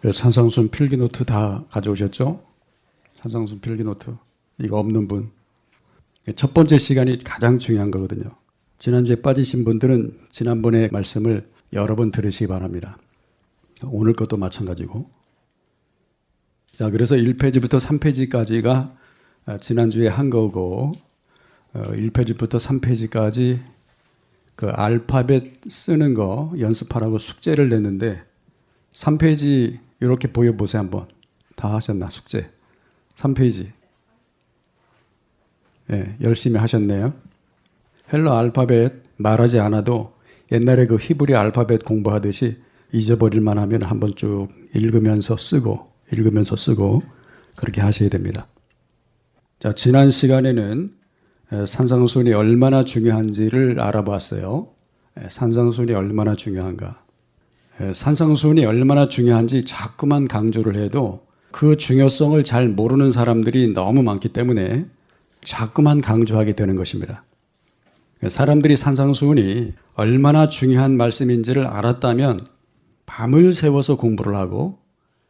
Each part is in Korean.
산상순 필기노트 다 가져오셨죠? 산상순 필기노트. 이거 없는 분. 첫 번째 시간이 가장 중요한 거거든요. 지난주에 빠지신 분들은 지난번의 말씀을 여러 번 들으시기 바랍니다. 오늘 것도 마찬가지고. 자, 그래서 1페이지부터 3페이지까지가 지난주에 한 거고, 1페이지부터 3페이지까지 그 알파벳 쓰는 거 연습하라고 숙제를 냈는데, 3페이지 이렇게 보여보세요. 한번. 다 하셨나? 숙제. 3페이지. 네, 열심히 하셨네요. 헬러 알파벳 말하지 않아도 옛날에 그 히브리 알파벳 공부하듯이 잊어버릴만 하면 한번 쭉 읽으면서 쓰고 그렇게 하셔야 됩니다. 자, 지난 시간에는 산상순이 얼마나 중요한지를 알아봤어요. 산상순이 얼마나 중요한가. 산상순이 얼마나 중요한지 자꾸만 강조를 해도 그 중요성을 잘 모르는 사람들이 너무 많기 때문에 자꾸만 강조하게 되는 것입니다. 사람들이 산상수훈이 얼마나 중요한 말씀인지를 알았다면 밤을 새워서 공부를 하고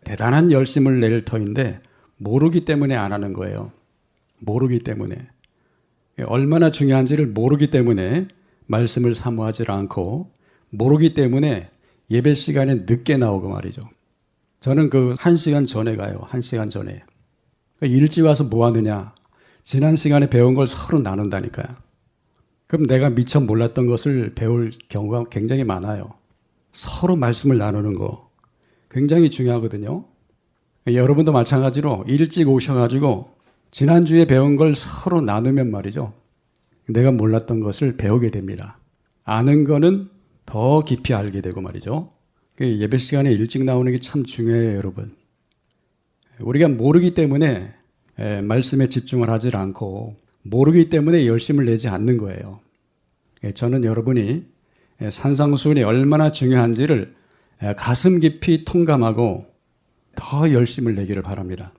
대단한 열심을 낼 터인데 모르기 때문에 안 하는 거예요. 모르기 때문에. 얼마나 중요한지를 모르기 때문에 말씀을 사모하지 않고 모르기 때문에 예배 시간에 늦게 나오고 말이죠. 저는 그 1시간 전에 가요. 1시간 전에. 일찍 와서 뭐 하느냐. 지난 시간에 배운 걸 서로 나눈다니까요. 그럼 내가 미처 몰랐던 것을 배울 경우가 굉장히 많아요. 서로 말씀을 나누는 거 굉장히 중요하거든요. 여러분도 마찬가지로 일찍 오셔가지고 지난주에 배운 걸 서로 나누면 말이죠. 내가 몰랐던 것을 배우게 됩니다. 아는 거는 더 깊이 알게 되고 말이죠. 예배 시간에 일찍 나오는 게 참 중요해요, 여러분. 우리가 모르기 때문에 말씀에 집중을 하지 않고 모르기 때문에 열심을 내지 않는 거예요. 저는 여러분이 산상수훈이 얼마나 중요한지를 가슴 깊이 통감하고 더 열심을 내기를 바랍니다.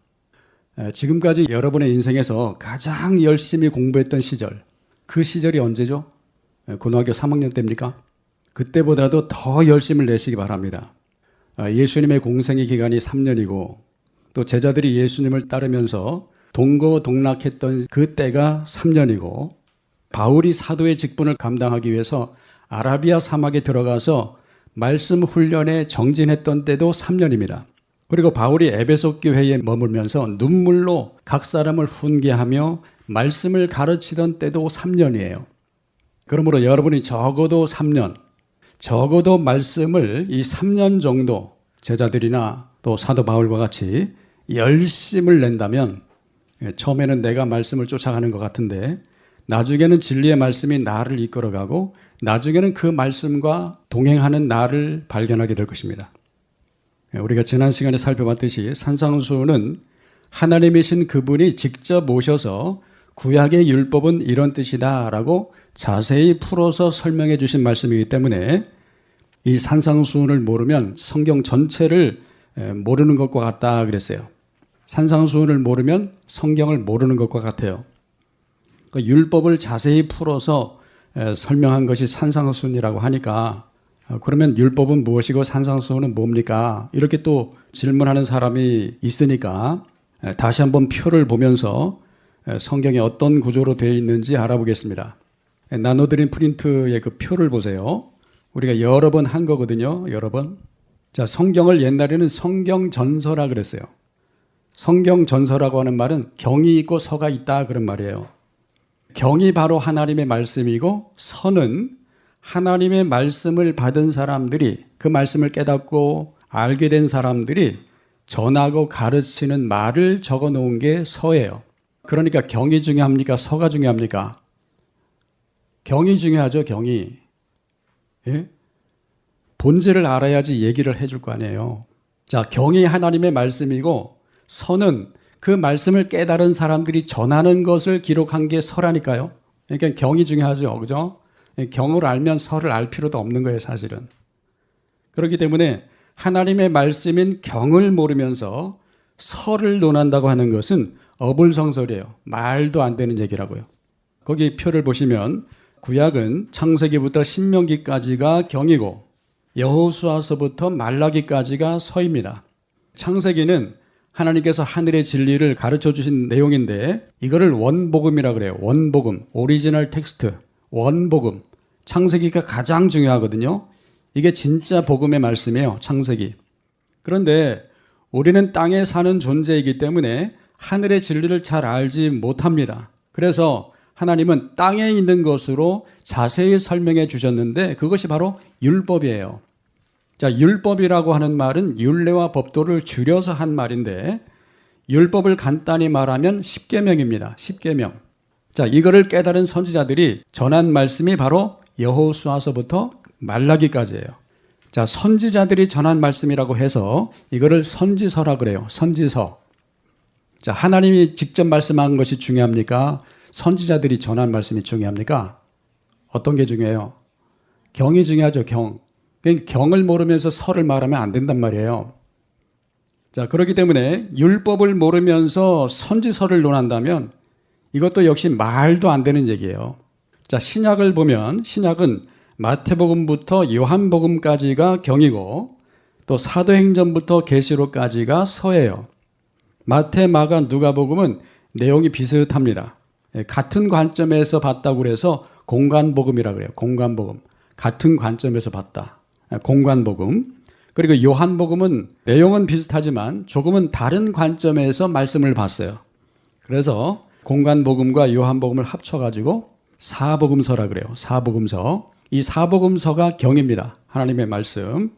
지금까지 여러분의 인생에서 가장 열심히 공부했던 시절, 그 시절이 언제죠? 고등학교 3학년 때입니까? 그때보다도 더 열심을 내시기 바랍니다. 예수님의 공생의 기간이 3년이고 또 제자들이 예수님을 따르면서 동고동락했던 그 때가 3년이고 바울이 사도의 직분을 감당하기 위해서 아라비아 사막에 들어가서 말씀 훈련에 정진했던 때도 3년입니다. 그리고 바울이 에베소 교회에 머물면서 눈물로 각 사람을 훈계하며 말씀을 가르치던 때도 3년이에요. 그러므로 여러분이 적어도 3년, 적어도 말씀을 이 3년 정도 제자들이나 또 사도 바울과 같이 열심을 낸다면 처음에는 내가 말씀을 쫓아가는 것 같은데 나중에는 진리의 말씀이 나를 이끌어가고 나중에는 그 말씀과 동행하는 나를 발견하게 될 것입니다. 우리가 지난 시간에 살펴봤듯이 산상수훈은 하나님이신 그분이 직접 오셔서 구약의 율법은 이런 뜻이다라고 자세히 풀어서 설명해 주신 말씀이기 때문에 이 산상수훈을 모르면 성경 전체를 모르는 것과 같다 그랬어요. 산상수훈을 모르면 성경을 모르는 것과 같아요. 율법을 자세히 풀어서 설명한 것이 산상수훈이라고 하니까 그러면 율법은 무엇이고 산상수훈은 뭡니까? 이렇게 또 질문하는 사람이 있으니까 다시 한번 표를 보면서 성경에 어떤 구조로 되어 있는지 알아보겠습니다. 나눠드린 프린트의 그 표를 보세요. 우리가 여러 번 한 거거든요. 여러 번. 자, 성경을 옛날에는 성경전서라 그랬어요. 성경전서라고 하는 말은 경이 있고 서가 있다 그런 말이에요. 경이 바로 하나님의 말씀이고 서는 하나님의 말씀을 받은 사람들이 그 말씀을 깨닫고 알게 된 사람들이 전하고 가르치는 말을 적어 놓은 게 서예요. 그러니까 경이 중요합니까? 서가 중요합니까? 경이 중요하죠. 경이. 예? 본질을 알아야지 얘기를 해줄 거 아니에요. 자, 경이 하나님의 말씀이고 서는 그 말씀을 깨달은 사람들이 전하는 것을 기록한 게 서라니까요. 그러니까 경이 중요하죠. 그죠? 경을 알면 서를 알 필요도 없는 거예요, 사실은. 그렇기 때문에 하나님의 말씀인 경을 모르면서 서를 논한다고 하는 것은 어불성설이에요. 말도 안 되는 얘기라고요. 거기 표를 보시면 구약은 창세기부터 신명기까지가 경이고 여호수아서부터 말라기까지가 서입니다. 창세기는 하나님께서 하늘의 진리를 가르쳐 주신 내용인데 이거를 원복음이라 그래요. 원복음, 오리지널 텍스트, 원복음. 창세기가 가장 중요하거든요. 이게 진짜 복음의 말씀이에요. 창세기. 그런데 우리는 땅에 사는 존재이기 때문에 하늘의 진리를 잘 알지 못합니다. 그래서 하나님은 땅에 있는 것으로 자세히 설명해 주셨는데 그것이 바로 율법이에요. 자, 율법이라고 하는 말은 율례와 법도를 줄여서 한 말인데 율법을 간단히 말하면 십계명입니다. 십계명. 자, 이거를 깨달은 선지자들이 전한 말씀이 바로 여호수아서부터 말라기까지예요. 자, 선지자들이 전한 말씀이라고 해서 이거를 선지서라 그래요. 선지서. 자, 하나님이 직접 말씀한 것이 중요합니까? 선지자들이 전한 말씀이 중요합니까? 어떤 게 중요해요? 경이 중요하죠. 경. 경을 모르면서 설을 말하면 안 된단 말이에요. 자, 그렇기 때문에 율법을 모르면서 선지서를 논한다면 이것도 역시 말도 안 되는 얘기예요. 자, 신약을 보면 신약은 마태복음부터 요한복음까지가 경이고 또 사도행전부터 계시록까지가 서예요. 마태, 마가, 누가복음은 내용이 비슷합니다. 같은 관점에서 봤다고 그래서 공관복음이라고 그래요. 공관복음. 같은 관점에서 봤다. 공관복음. 그리고 요한복음은 내용은 비슷하지만 조금은 다른 관점에서 말씀을 봤어요. 그래서 공관복음과 요한복음을 합쳐가지고 사복음서라 그래요. 사복음서. 이 사복음서가 경입니다. 하나님의 말씀.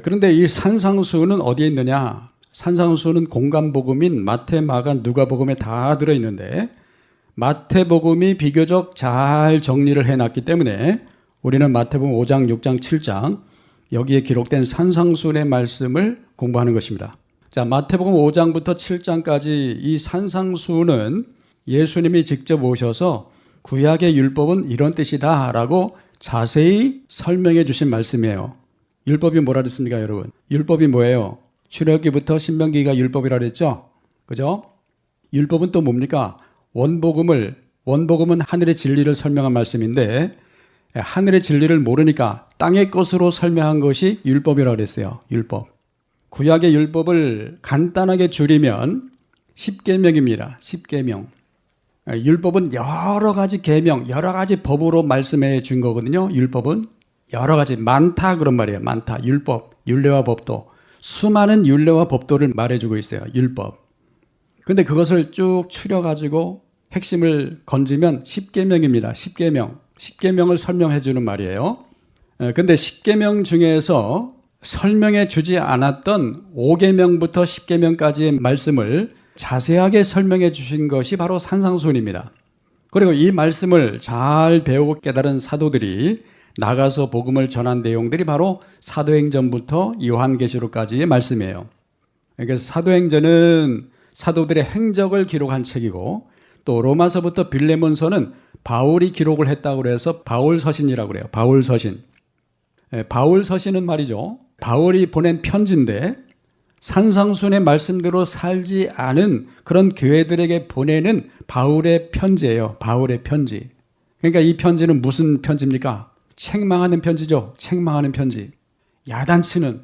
그런데 이 산상수는 어디에 있느냐? 산상수는 공관복음인 마태, 마가, 누가복음에 다 들어있는데 마태복음이 비교적 잘 정리를 해놨기 때문에 우리는 마태복음 5장, 6장, 7장 여기에 기록된 산상수의 말씀을 공부하는 것입니다. 자, 마태복음 5장부터 7장까지 이 산상수는 예수님이 직접 오셔서 구약의 율법은 이런 뜻이다 라고 자세히 설명해 주신 말씀이에요. 율법이 뭐라 그랬습니까, 여러분? 율법이 뭐예요? 출애굽기부터 신명기가 율법이라 그랬죠? 그죠? 율법은 또 뭡니까? 원복음은 하늘의 진리를 설명한 말씀인데 하늘의 진리를 모르니까 땅의 것으로 설명한 것이 율법이라고 그랬어요. 율법. 구약의 율법을 간단하게 줄이면 십계명입니다. 십계명. 율법은 여러 가지 계명, 여러 가지 법으로 말씀해 준 거거든요. 율법은 여러 가지 많다 그런 말이에요. 많다. 율법, 율례와 법도. 수많은 율례와 법도를 말해주고 있어요. 율법. 근데 그것을 쭉 추려가지고 핵심을 건지면 십계명입니다. 십계명. 십계명을 설명해 주는 말이에요. 근데 십계명 중에서 설명해 주지 않았던 5계명부터 십계명까지의 말씀을 자세하게 설명해 주신 것이 바로 산상수훈입니다. 그리고 이 말씀을 잘 배우고 깨달은 사도들이 나가서 복음을 전한 내용들이 바로 사도행전부터 요한계시록까지의 말씀이에요. 그래서 사도행전은 사도들의 행적을 기록한 책이고 또 로마서부터 빌레몬서는 바울이 기록을 했다고 해서 바울서신이라고 그래요. 바울서신. 바울서신은 말이죠. 바울이 보낸 편지인데 산상수훈의 말씀대로 살지 않은 그런 교회들에게 보내는 바울의 편지예요. 바울의 편지. 그러니까 이 편지는 무슨 편지입니까? 책망하는 편지죠. 책망하는 편지. 야단치는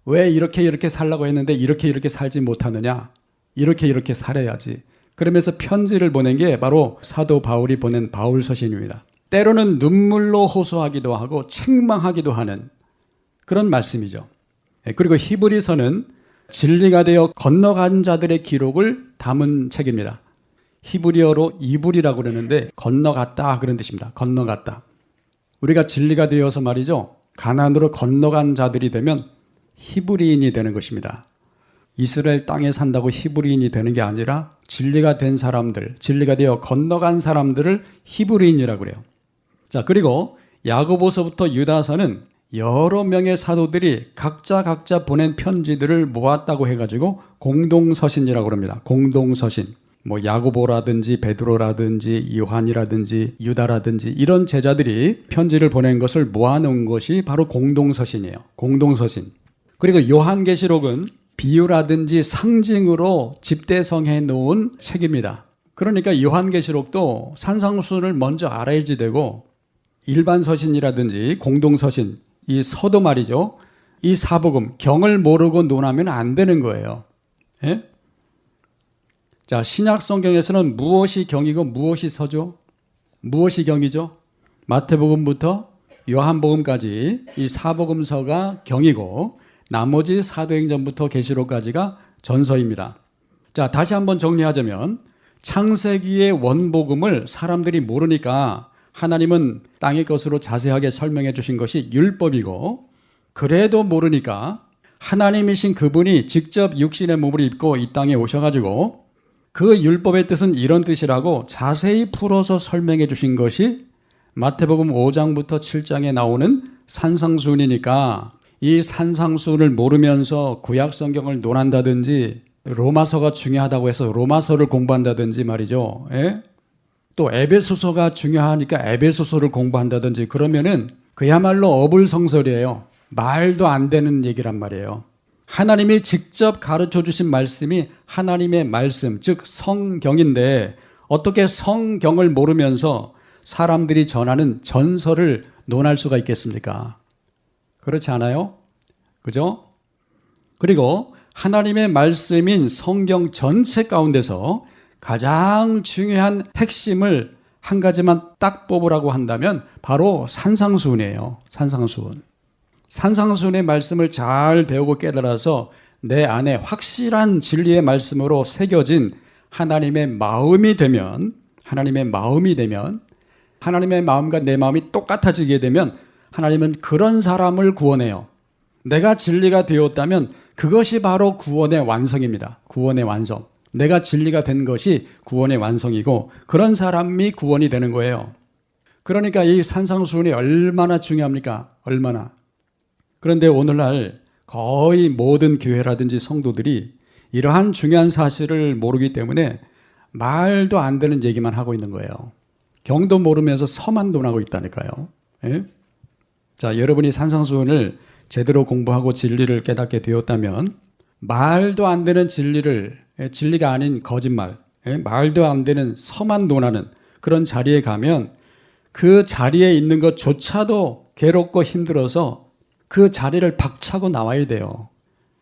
왜 이렇게 살라고 했는데 이렇게 살지 못하느냐. 이렇게 살아야지. 그러면서 편지를 보낸 게 바로 사도 바울이 보낸 바울서신입니다. 때로는 눈물로 호소하기도 하고 책망하기도 하는 그런 말씀이죠. 그리고 히브리서는 진리가 되어 건너간 자들의 기록을 담은 책입니다. 히브리어로 이불이라고 그러는데 건너갔다 그런 뜻입니다. 건너갔다. 우리가 진리가 되어서 말이죠. 가나안으로 건너간 자들이 되면 히브리인이 되는 것입니다. 이스라엘 땅에 산다고 히브리인이 되는 게 아니라 진리가 된 사람들, 진리가 되어 건너간 사람들을 히브리인이라고 그래요. 자, 그리고 야고보서부터 유다서는 여러 명의 사도들이 각자 보낸 편지들을 모았다고 해가지고 공동서신이라고 합니다. 공동서신. 뭐 야고보라든지 베드로라든지 요한이라든지 유다라든지 이런 제자들이 편지를 보낸 것을 모아놓은 것이 바로 공동서신이에요. 공동서신. 그리고 요한계시록은 비유라든지 상징으로 집대성해 놓은 책입니다. 그러니까 요한계시록도 산상수훈을 먼저 알아야지 되고 일반 서신이라든지 공동서신, 이 서도 말이죠. 이 사복음, 경을 모르고 논하면 안 되는 거예요. 예? 자, 신약 성경에서는 무엇이 경이고 무엇이 서죠? 무엇이 경이죠? 마태복음부터 요한복음까지 이 사복음서가 경이고 나머지 사도행전부터 계시록까지가 전서입니다. 자, 다시 한번 정리하자면 창세기의 원복음을 사람들이 모르니까 하나님은 땅의 것으로 자세하게 설명해 주신 것이 율법이고, 그래도 모르니까 하나님이신 그분이 직접 육신의 몸을 입고 이 땅에 오셔가지고 그 율법의 뜻은 이런 뜻이라고 자세히 풀어서 설명해 주신 것이 마태복음 5장부터 7장에 나오는 산상수훈이니까, 이 산상수훈을 모르면서 구약 성경을 논한다든지 로마서가 중요하다고 해서 로마서를 공부한다든지 말이죠. 예? 또 에베소서가 중요하니까 에베소서를 공부한다든지 그러면은 그야말로 어불성설이에요. 말도 안 되는 얘기란 말이에요. 하나님이 직접 가르쳐 주신 말씀이 하나님의 말씀, 즉 성경인데 어떻게 성경을 모르면서 사람들이 전하는 전설을 논할 수가 있겠습니까? 그렇지 않아요? 그죠? 그리고 하나님의 말씀인 성경 전체 가운데서 가장 중요한 핵심을 한 가지만 딱 뽑으라고 한다면 바로 산상수훈이에요. 산상수훈. 산상수훈의 말씀을 잘 배우고 깨달아서 내 안에 확실한 진리의 말씀으로 새겨진 하나님의 마음이 되면, 하나님의 마음과 내 마음이 똑같아지게 되면 하나님은 그런 사람을 구원해요. 내가 진리가 되었다면 그것이 바로 구원의 완성입니다. 구원의 완성. 내가 진리가 된 것이 구원의 완성이고 그런 사람이 구원이 되는 거예요. 그러니까 이 산상수훈이 얼마나 중요합니까? 얼마나. 그런데 오늘날 거의 모든 교회라든지 성도들이 이러한 중요한 사실을 모르기 때문에 말도 안 되는 얘기만 하고 있는 거예요. 경도 모르면서 서만 논하고 있다니까요. 예? 자, 여러분이 산상수훈을 제대로 공부하고 진리를 깨닫게 되었다면 말도 안 되는 진리가 아닌 거짓말, 말도 안 되는 서만 논하는 그런 자리에 가면 그 자리에 있는 것조차도 괴롭고 힘들어서 그 자리를 박차고 나와야 돼요.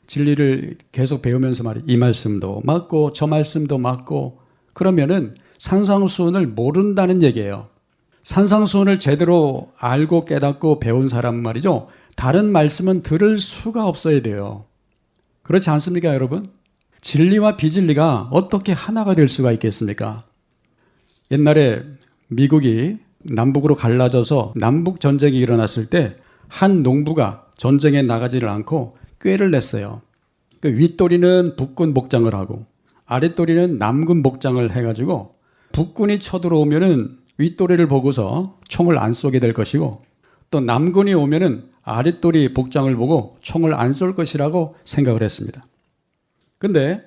진리를 계속 배우면서 이 말씀도 맞고 저 말씀도 맞고, 그러면은 산상수훈을 모른다는 얘기예요. 산상수훈을 제대로 알고 깨닫고 배운 사람 말이죠. 다른 말씀은 들을 수가 없어야 돼요. 그렇지 않습니까, 여러분? 진리와 비진리가 어떻게 하나가 될 수가 있겠습니까? 옛날에 미국이 남북으로 갈라져서 남북 전쟁이 일어났을 때 한 농부가 전쟁에 나가지를 않고 꾀를 냈어요. 그 윗도리는 북군 복장을 하고 아랫도리는 남군 복장을 해가지고 북군이 쳐들어오면은 윗도리를 보고서 총을 안 쏘게 될 것이고, 또 남군이 오면은 아랫도리 복장을 보고 총을 안 쏠 것이라고 생각을 했습니다. 근데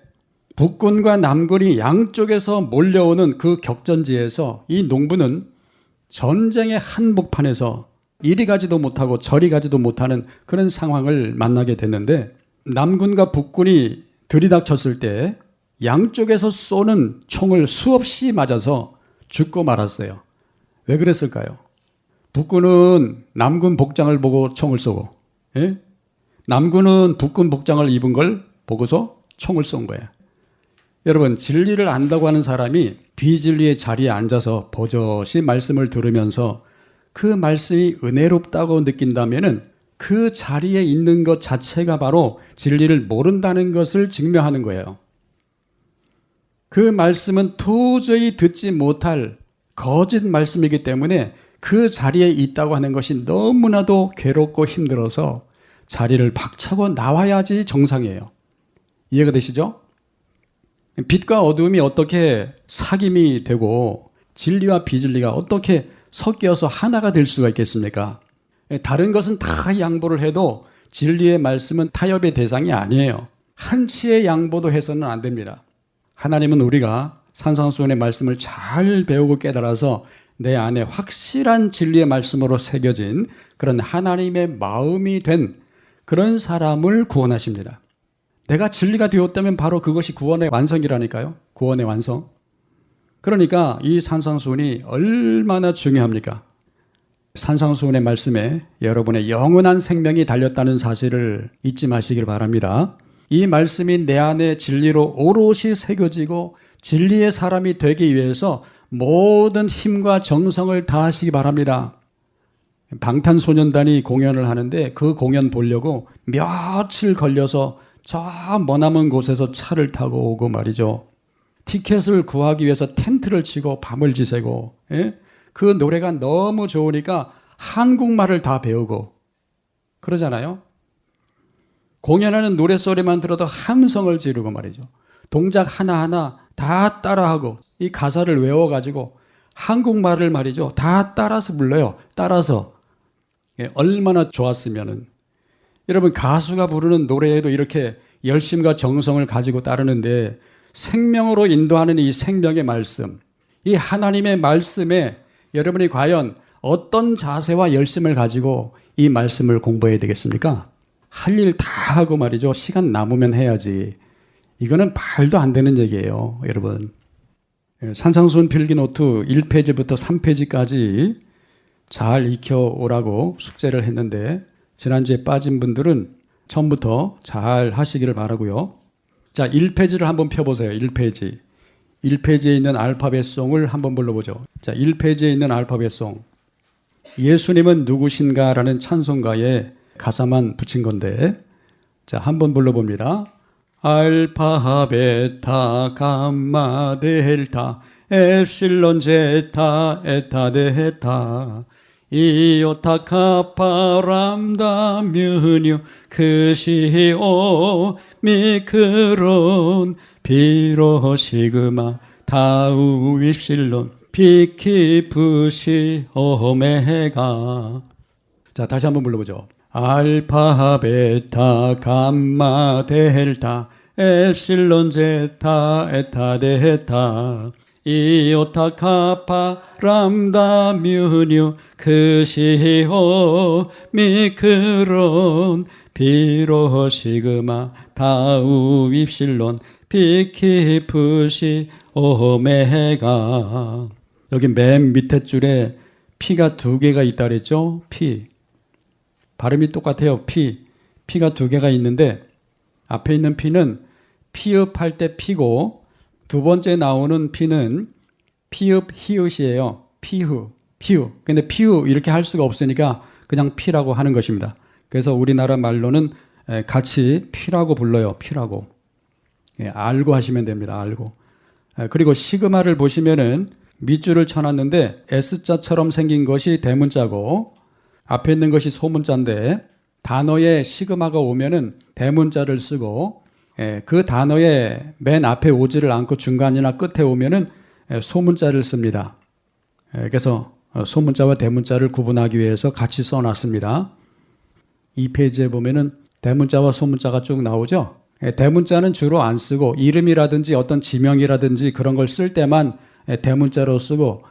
북군과 남군이 양쪽에서 몰려오는 그 격전지에서 이 농부는 전쟁의 한복판에서 이리 가지도 못하고 저리 가지도 못하는 그런 상황을 만나게 됐는데, 남군과 북군이 들이닥쳤을 때 양쪽에서 쏘는 총을 수없이 맞아서 죽고 말았어요. 왜 그랬을까요? 북군은 남군 복장을 보고 총을 쏘고, 예? 남군은 북군 복장을 입은 걸 보고서 총을 쏜 거예요. 여러분, 진리를 안다고 하는 사람이 비진리의 자리에 앉아서 버젓이 말씀을 들으면서 그 말씀이 은혜롭다고 느낀다면은 그 자리에 있는 것 자체가 바로 진리를 모른다는 것을 증명하는 거예요. 그 말씀은 도저히 듣지 못할 거짓 말씀이기 때문에 그 자리에 있다고 하는 것이 너무나도 괴롭고 힘들어서 자리를 박차고 나와야지 정상이에요. 이해가 되시죠? 빛과 어두움이 어떻게 사귐이 되고 진리와 비진리가 어떻게 섞여서 하나가 될 수가 있겠습니까? 다른 것은 다 양보를 해도 진리의 말씀은 타협의 대상이 아니에요. 한치의 양보도 해서는 안 됩니다. 하나님은 우리가 산상수훈의 말씀을 잘 배우고 깨달아서 내 안에 확실한 진리의 말씀으로 새겨진 그런 하나님의 마음이 된 그런 사람을 구원하십니다. 내가 진리가 되었다면 바로 그것이 구원의 완성이라니까요. 구원의 완성. 그러니까 이 산상수훈이 얼마나 중요합니까? 산상수훈의 말씀에 여러분의 영원한 생명이 달렸다는 사실을 잊지 마시길 바랍니다. 이 말씀이 내 안에 진리로 오롯이 새겨지고 진리의 사람이 되기 위해서 모든 힘과 정성을 다하시기 바랍니다. 방탄소년단이 공연을 하는데 그 공연 보려고 며칠 걸려서 저 머나먼 곳에서 차를 타고 오고 말이죠. 티켓을 구하기 위해서 텐트를 치고 밤을 지새고, 그 노래가 너무 좋으니까 한국말을 다 배우고 그러잖아요. 공연하는 노랫소리만 들어도 함성을 지르고 말이죠. 동작 하나하나 다 따라하고 이 가사를 외워가지고 한국말을 말이죠. 다 따라서 불러요. 따라서. 얼마나 좋았으면은. 여러분, 가수가 부르는 노래에도 이렇게 열심과 정성을 가지고 따르는데 생명으로 인도하는 이 생명의 말씀, 이 하나님의 말씀에 여러분이 과연 어떤 자세와 열심을 가지고 이 말씀을 공부해야 되겠습니까? 할 일 다 하고 말이죠. 시간 남으면 해야지. 이거는 말도 안 되는 얘기예요, 여러분. 산상수훈 필기노트 1페이지부터 3페이지까지 잘 익혀오라고 숙제를 했는데 지난주에 빠진 분들은 처음부터 잘 하시기를 바라고요. 자, 1페이지를 한번 펴보세요. 1페이지. 1페이지에 있는 알파벳송을 한번 불러보죠. 자, 1페이지에 있는 알파벳송. 예수님은 누구신가 라는 찬송가에 가사만 붙인 건데, 자, 한번 불러봅니다. 알파, 베타, 감마, 델타, 엡실론, 제타, 에타, 데타, 이오타, 카파, 람다, 뮤뉴, 크시오, 미크론, 비로, 시그마, 타우, 엡실론, 피키, 푸시, 오메가. 자, 다시 한번 불러보죠. 알파, 베타, 감마, 델타, 엡실론, 제타, 에타, 데타, 이오타, 카파, 람다, 뮤뉴, 크시오, 미크론, 비로, 시그마, 타우, 엡실론, 피키, 푸시, 오메가. 여기 맨 밑에 줄에 피가 2개가 있다 그랬죠? 피. 발음이 똑같아요. 피가 2개가 있는데 앞에 있는 피는 피읍할 때 피고 두 번째 나오는 피는 피읍 히읗이에요. 피흐. 근데 피흐 이렇게 할 수가 없으니까 그냥 피라고 하는 것입니다. 그래서 우리나라 말로는 같이 피라고 불러요. 피라고. 알고 하시면 됩니다. 알고. 그리고 시그마를 보시면은 밑줄을 쳐놨는데 S자처럼 생긴 것이 대문자고 앞에 있는 것이 소문자인데 단어에 시그마가 오면은 대문자를 쓰고 그 단어에 맨 앞에 오지를 않고 중간이나 끝에 오면은 소문자를 씁니다. 그래서 소문자와 대문자를 구분하기 위해서 같이 써놨습니다. 이 페이지에 보면은 대문자와 소문자가 쭉 나오죠. 대문자는 주로 안 쓰고 이름이라든지 어떤 지명이라든지 그런 걸 쓸 때만 대문자로 쓰고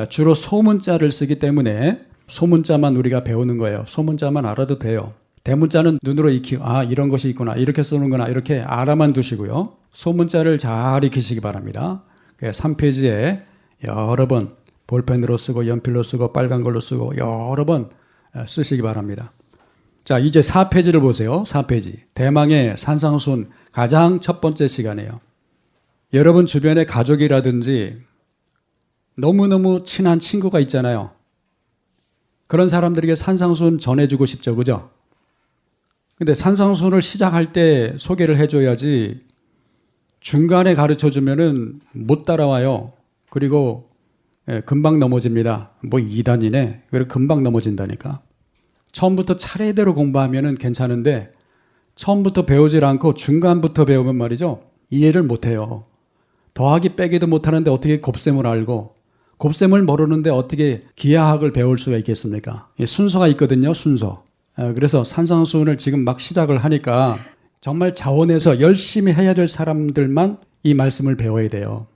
주로 소문자를 쓰기 때문에 소문자만 우리가 배우는 거예요. 소문자만 알아도 돼요. 대문자는 눈으로 익히고 이런 것이 있구나, 이렇게 쓰는구나, 이렇게 알아만 두시고요. 소문자를 잘 익히시기 바랍니다. 3페이지에 여러 번 볼펜으로 쓰고 연필로 쓰고 빨간 걸로 쓰고 여러 번 쓰시기 바랍니다. 자, 이제 4페이지를 보세요. 4페이지. 대망의 산상수훈 가장 첫 번째 시간이에요. 여러분 주변에 가족이라든지 너무너무 친한 친구가 있잖아요. 그런 사람들에게 산상수훈 전해주고 싶죠. 그죠? 근데 산상수훈을 시작할 때 소개를 해줘야지 중간에 가르쳐주면은 못 따라와요. 그리고 금방 넘어집니다. 뭐 2단이네. 그리고 금방 넘어진다니까. 처음부터 차례대로 공부하면은 괜찮은데 처음부터 배우질 않고 중간부터 배우면 말이죠. 이해를 못해요. 더하기 빼기도 못하는데 어떻게 곱셈을 알고 곱셈을 모르는데 어떻게 기하학을 배울 수가 있겠습니까? 순서가 있거든요. 순서. 그래서 산상수훈을 지금 막 시작을 하니까 정말 자원해서 열심히 해야 될 사람들만 이 말씀을 배워야 돼요.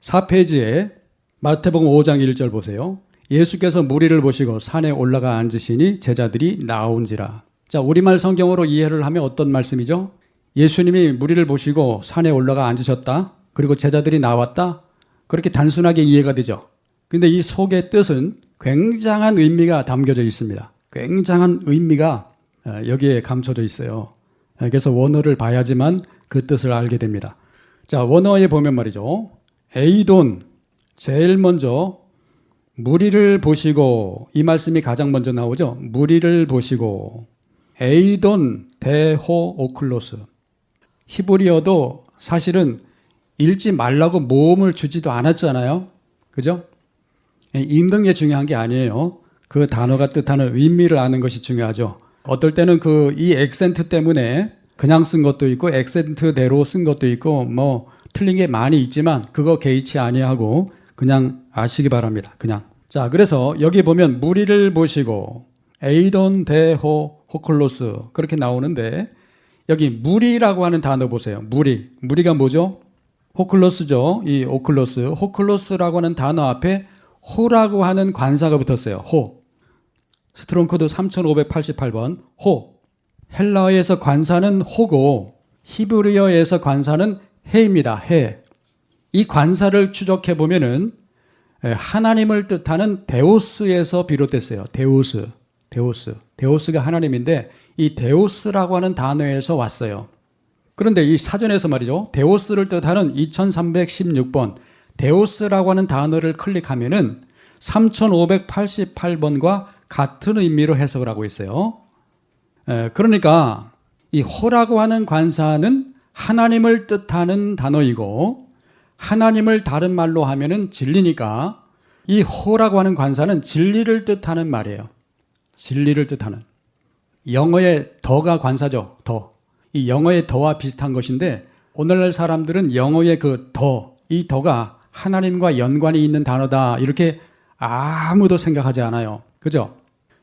4페이지에 마태복음 5장 1절 보세요. 예수께서 무리를 보시고 산에 올라가 앉으시니 제자들이 나온지라. 자, 우리말 성경으로 이해를 하면 어떤 말씀이죠? 예수님이 무리를 보시고 산에 올라가 앉으셨다. 그리고 제자들이 나왔다. 그렇게 단순하게 이해가 되죠. 근데 이 속의 뜻은 굉장한 의미가 담겨져 있습니다. 굉장한 의미가 여기에 감춰져 있어요. 그래서 원어를 봐야지만 그 뜻을 알게 됩니다. 자, 원어에 보면 말이죠. 에이돈, 제일 먼저 무리를 보시고, 이 말씀이 가장 먼저 나오죠. 무리를 보시고, 에이돈 데호 오클로스. 히브리어도 사실은 읽지 말라고 모험을 주지도 않았잖아요. 그죠? 읽는 게 중요한 게 아니에요. 그 단어가 뜻하는 의미를 아는 것이 중요하죠. 어떨 때는 이 액센트 때문에 그냥 쓴 것도 있고 액센트대로 쓴 것도 있고 뭐 틀린 게 많이 있지만 그거 개의치 아니하고 그냥 아시기 바랍니다. 그냥. 자, 그래서 여기 보면 무리를 보시고 에이돈 데호 호클로스 그렇게 나오는데 여기 무리라고 하는 단어 보세요. 무리가 뭐죠? 호클로스죠. 이 호클로스라고 하는 단어 앞에 호라고 하는 관사가 붙었어요. 호. 스트롱 코드 3588번 호. 헬라어에서 관사는 호고 히브리어에서 관사는 해입니다. 해. 이 관사를 추적해 보면은 하나님을 뜻하는 데오스에서 비롯됐어요. 데오스가 하나님인데 이 데오스라고 하는 단어에서 왔어요. 그런데 이 사전에서 말이죠. 데오스를 뜻하는 2316번 데오스라고 하는 단어를 클릭하면은 3588번과 같은 의미로 해석을 하고 있어요. 그러니까 이 호라고 하는 관사는 하나님을 뜻하는 단어이고 하나님을 다른 말로 하면은 진리니까 이 호라고 하는 관사는 진리를 뜻하는 말이에요. 진리를 뜻하는. 영어의 더가 관사죠. 더. 이 영어의 더와 비슷한 것인데 오늘날 사람들은 영어의 이 더가 하나님과 연관이 있는 단어다 이렇게 아무도 생각하지 않아요. 그죠?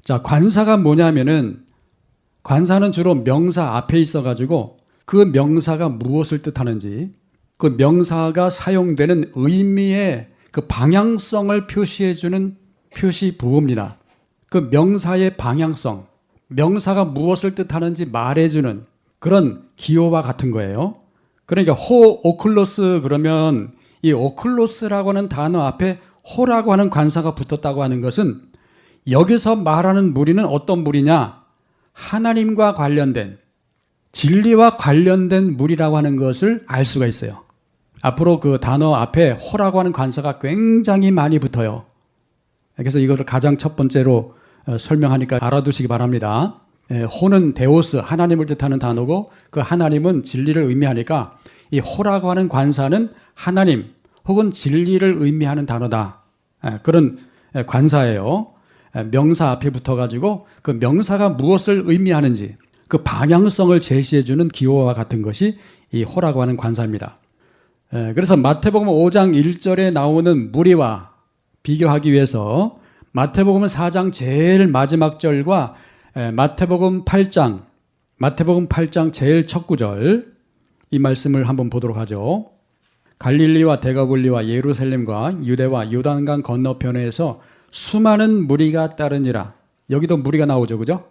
자, 관사가 뭐냐면은 관사는 주로 명사 앞에 있어가지고 그 명사가 무엇을 뜻하는지 그 명사가 사용되는 의미의 그 방향성을 표시해주는 표시 부호입니다. 그 명사의 방향성, 명사가 무엇을 뜻하는지 말해주는 그런 기호와 같은 거예요. 그러니까 오클로스 그러면 이 오클로스라고 하는 단어 앞에 호라고 하는 관사가 붙었다고 하는 것은 여기서 말하는 무리는 어떤 무리냐? 하나님과 관련된 진리와 관련된 무리라고 하는 것을 알 수가 있어요. 앞으로 그 단어 앞에 호라고 하는 관사가 굉장히 많이 붙어요. 그래서 이거를 가장 첫 번째로 설명하니까 알아두시기 바랍니다. 호는 데오스, 하나님을 뜻하는 단어고 그 하나님은 진리를 의미하니까 이 호라고 하는 관사는 하나님 혹은 진리를 의미하는 단어다. 그런 관사예요. 명사 앞에 붙어가지고 그 명사가 무엇을 의미하는지 그 방향성을 제시해주는 기호와 같은 것이 이 호라고 하는 관사입니다. 그래서 마태복음 5장 1절에 나오는 무리와 비교하기 위해서 마태복음 4장 제일 마지막 절과 마태복음 8장 제일 첫 구절 이 말씀을 한번 보도록 하죠. 갈릴리와 데가볼리와 예루살렘과 유대와 요단강 건너편에서 수많은 무리가 따르니라. 여기도 무리가 나오죠. 그죠?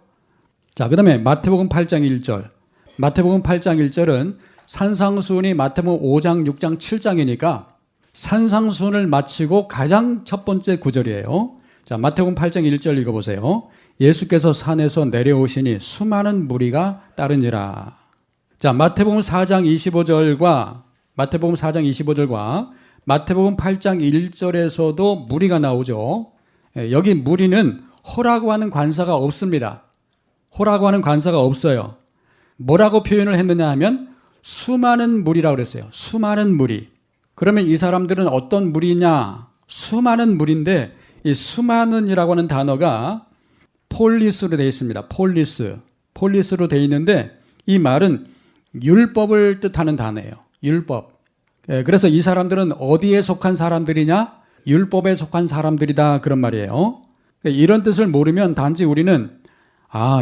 자, 그 다음에 마태복음 8장 1절. 마태복음 8장 1절은 산상수훈이 마태복음 5장, 6장, 7장이니까 산상수훈을 마치고 가장 첫 번째 구절이에요. 자, 마태복음 8장 1절 읽어보세요. 예수께서 산에서 내려오시니 수많은 무리가 따르니라. 자, 마태복음 4장 25절과 마태복음 8장 1절에서도 무리가 나오죠. 여기 무리는 호라고 하는 관사가 없습니다. 호라고 하는 관사가 없어요. 뭐라고 표현을 했느냐 하면 수많은 무리라고 그랬어요. 수많은 무리. 그러면 이 사람들은 어떤 무리냐? 수많은 무리인데 이 수많은이라고 하는 단어가 폴리스로 되어 있습니다. 폴리스로 되어 있는데 이 말은 율법을 뜻하는 단어예요. 율법. 그래서 이 사람들은 어디에 속한 사람들이냐? 율법에 속한 사람들이다 그런 말이에요. 이런 뜻을 모르면 단지 우리는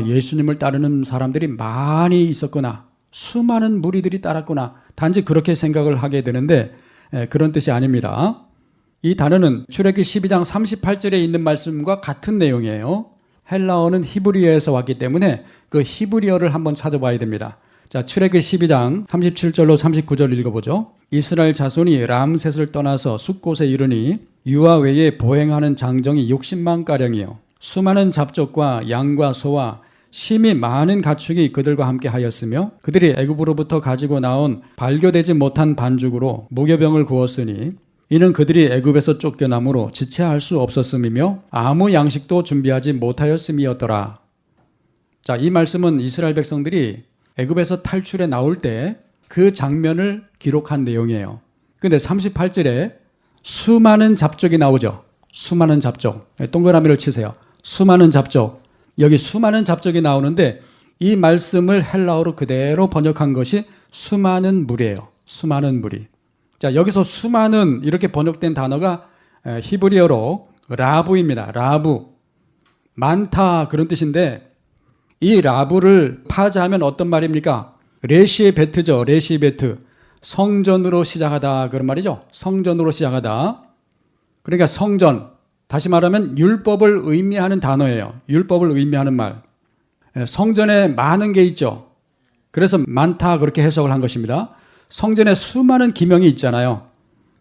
예수님을 따르는 사람들이 많이 있었구나. 수많은 무리들이 따랐구나. 단지 그렇게 생각을 하게 되는데 그런 뜻이 아닙니다. 이 단어는 출애굽기 12장 38절에 있는 말씀과 같은 내용이에요. 헬라어는 히브리어에서 왔기 때문에 그 히브리어를 한번 찾아봐야 됩니다. 자, 출애굽기 12장 37절로 39절 읽어보죠. 이스라엘 자손이 람셋을 떠나서 숫곳에 이르니 유아 외에 보행하는 장정이 60만 가량이요 수많은 잡족과 양과 소와 심히 많은 가축이 그들과 함께 하였으며 그들이 애굽으로부터 가지고 나온 발교되지 못한 반죽으로 무교병을 구웠으니 이는 그들이 애굽에서 쫓겨남으로 지체할 수 없었음이며 아무 양식도 준비하지 못하였음이었더라. 자, 이 말씀은 이스라엘 백성들이 애굽에서 탈출해 나올 때 그 장면을 기록한 내용이에요. 근데 38절에 수많은 잡족이 나오죠. 수많은 잡족. 동그라미를 치세요. 수많은 잡족. 여기 수많은 잡족이 나오는데 이 말씀을 헬라어로 그대로 번역한 것이 수많은 무리예요. 수많은 무리. 자, 여기서 수많은 이렇게 번역된 단어가 히브리어로 라부입니다. 라부. 많다 그런 뜻인데 이 라부를 파자하면 어떤 말입니까? 레시베트죠. 레시베트. 성전으로 시작하다 그런 말이죠. 성전으로 시작하다. 그러니까 성전. 다시 말하면 율법을 의미하는 단어예요. 율법을 의미하는 말. 성전에 많은 게 있죠. 그래서 많다 그렇게 해석을 한 것입니다. 성전에 수많은 기명이 있잖아요.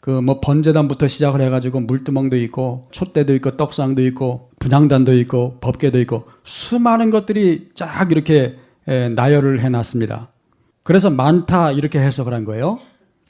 그 뭐 번제단부터 시작을 해가지고 물두멍도 있고 촛대도 있고 떡상도 있고 분향단도 있고 법궤도 있고 수많은 것들이 쫙 이렇게 나열을 해놨습니다. 그래서 많다 이렇게 해석을 한 거예요.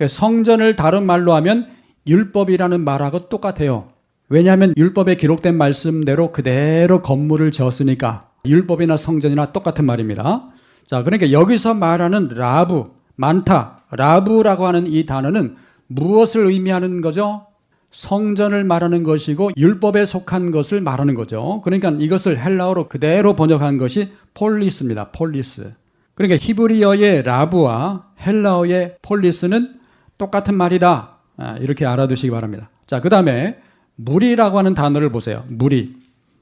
성전을 다른 말로 하면 율법이라는 말하고 똑같아요. 왜냐하면 율법에 기록된 말씀대로 그대로 건물을 지었으니까 율법이나 성전이나 똑같은 말입니다. 자, 그러니까 여기서 말하는 라부, 많다, 라부라고 하는 이 단어는 무엇을 의미하는 거죠? 성전을 말하는 것이고 율법에 속한 것을 말하는 거죠. 그러니까 이것을 헬라어로 그대로 번역한 것이 폴리스입니다. 폴리스. 그러니까 히브리어의 라부와 헬라어의 폴리스는 똑같은 말이다. 이렇게 알아두시기 바랍니다. 자, 그 다음에 무리라고 하는 단어를 보세요. 무리.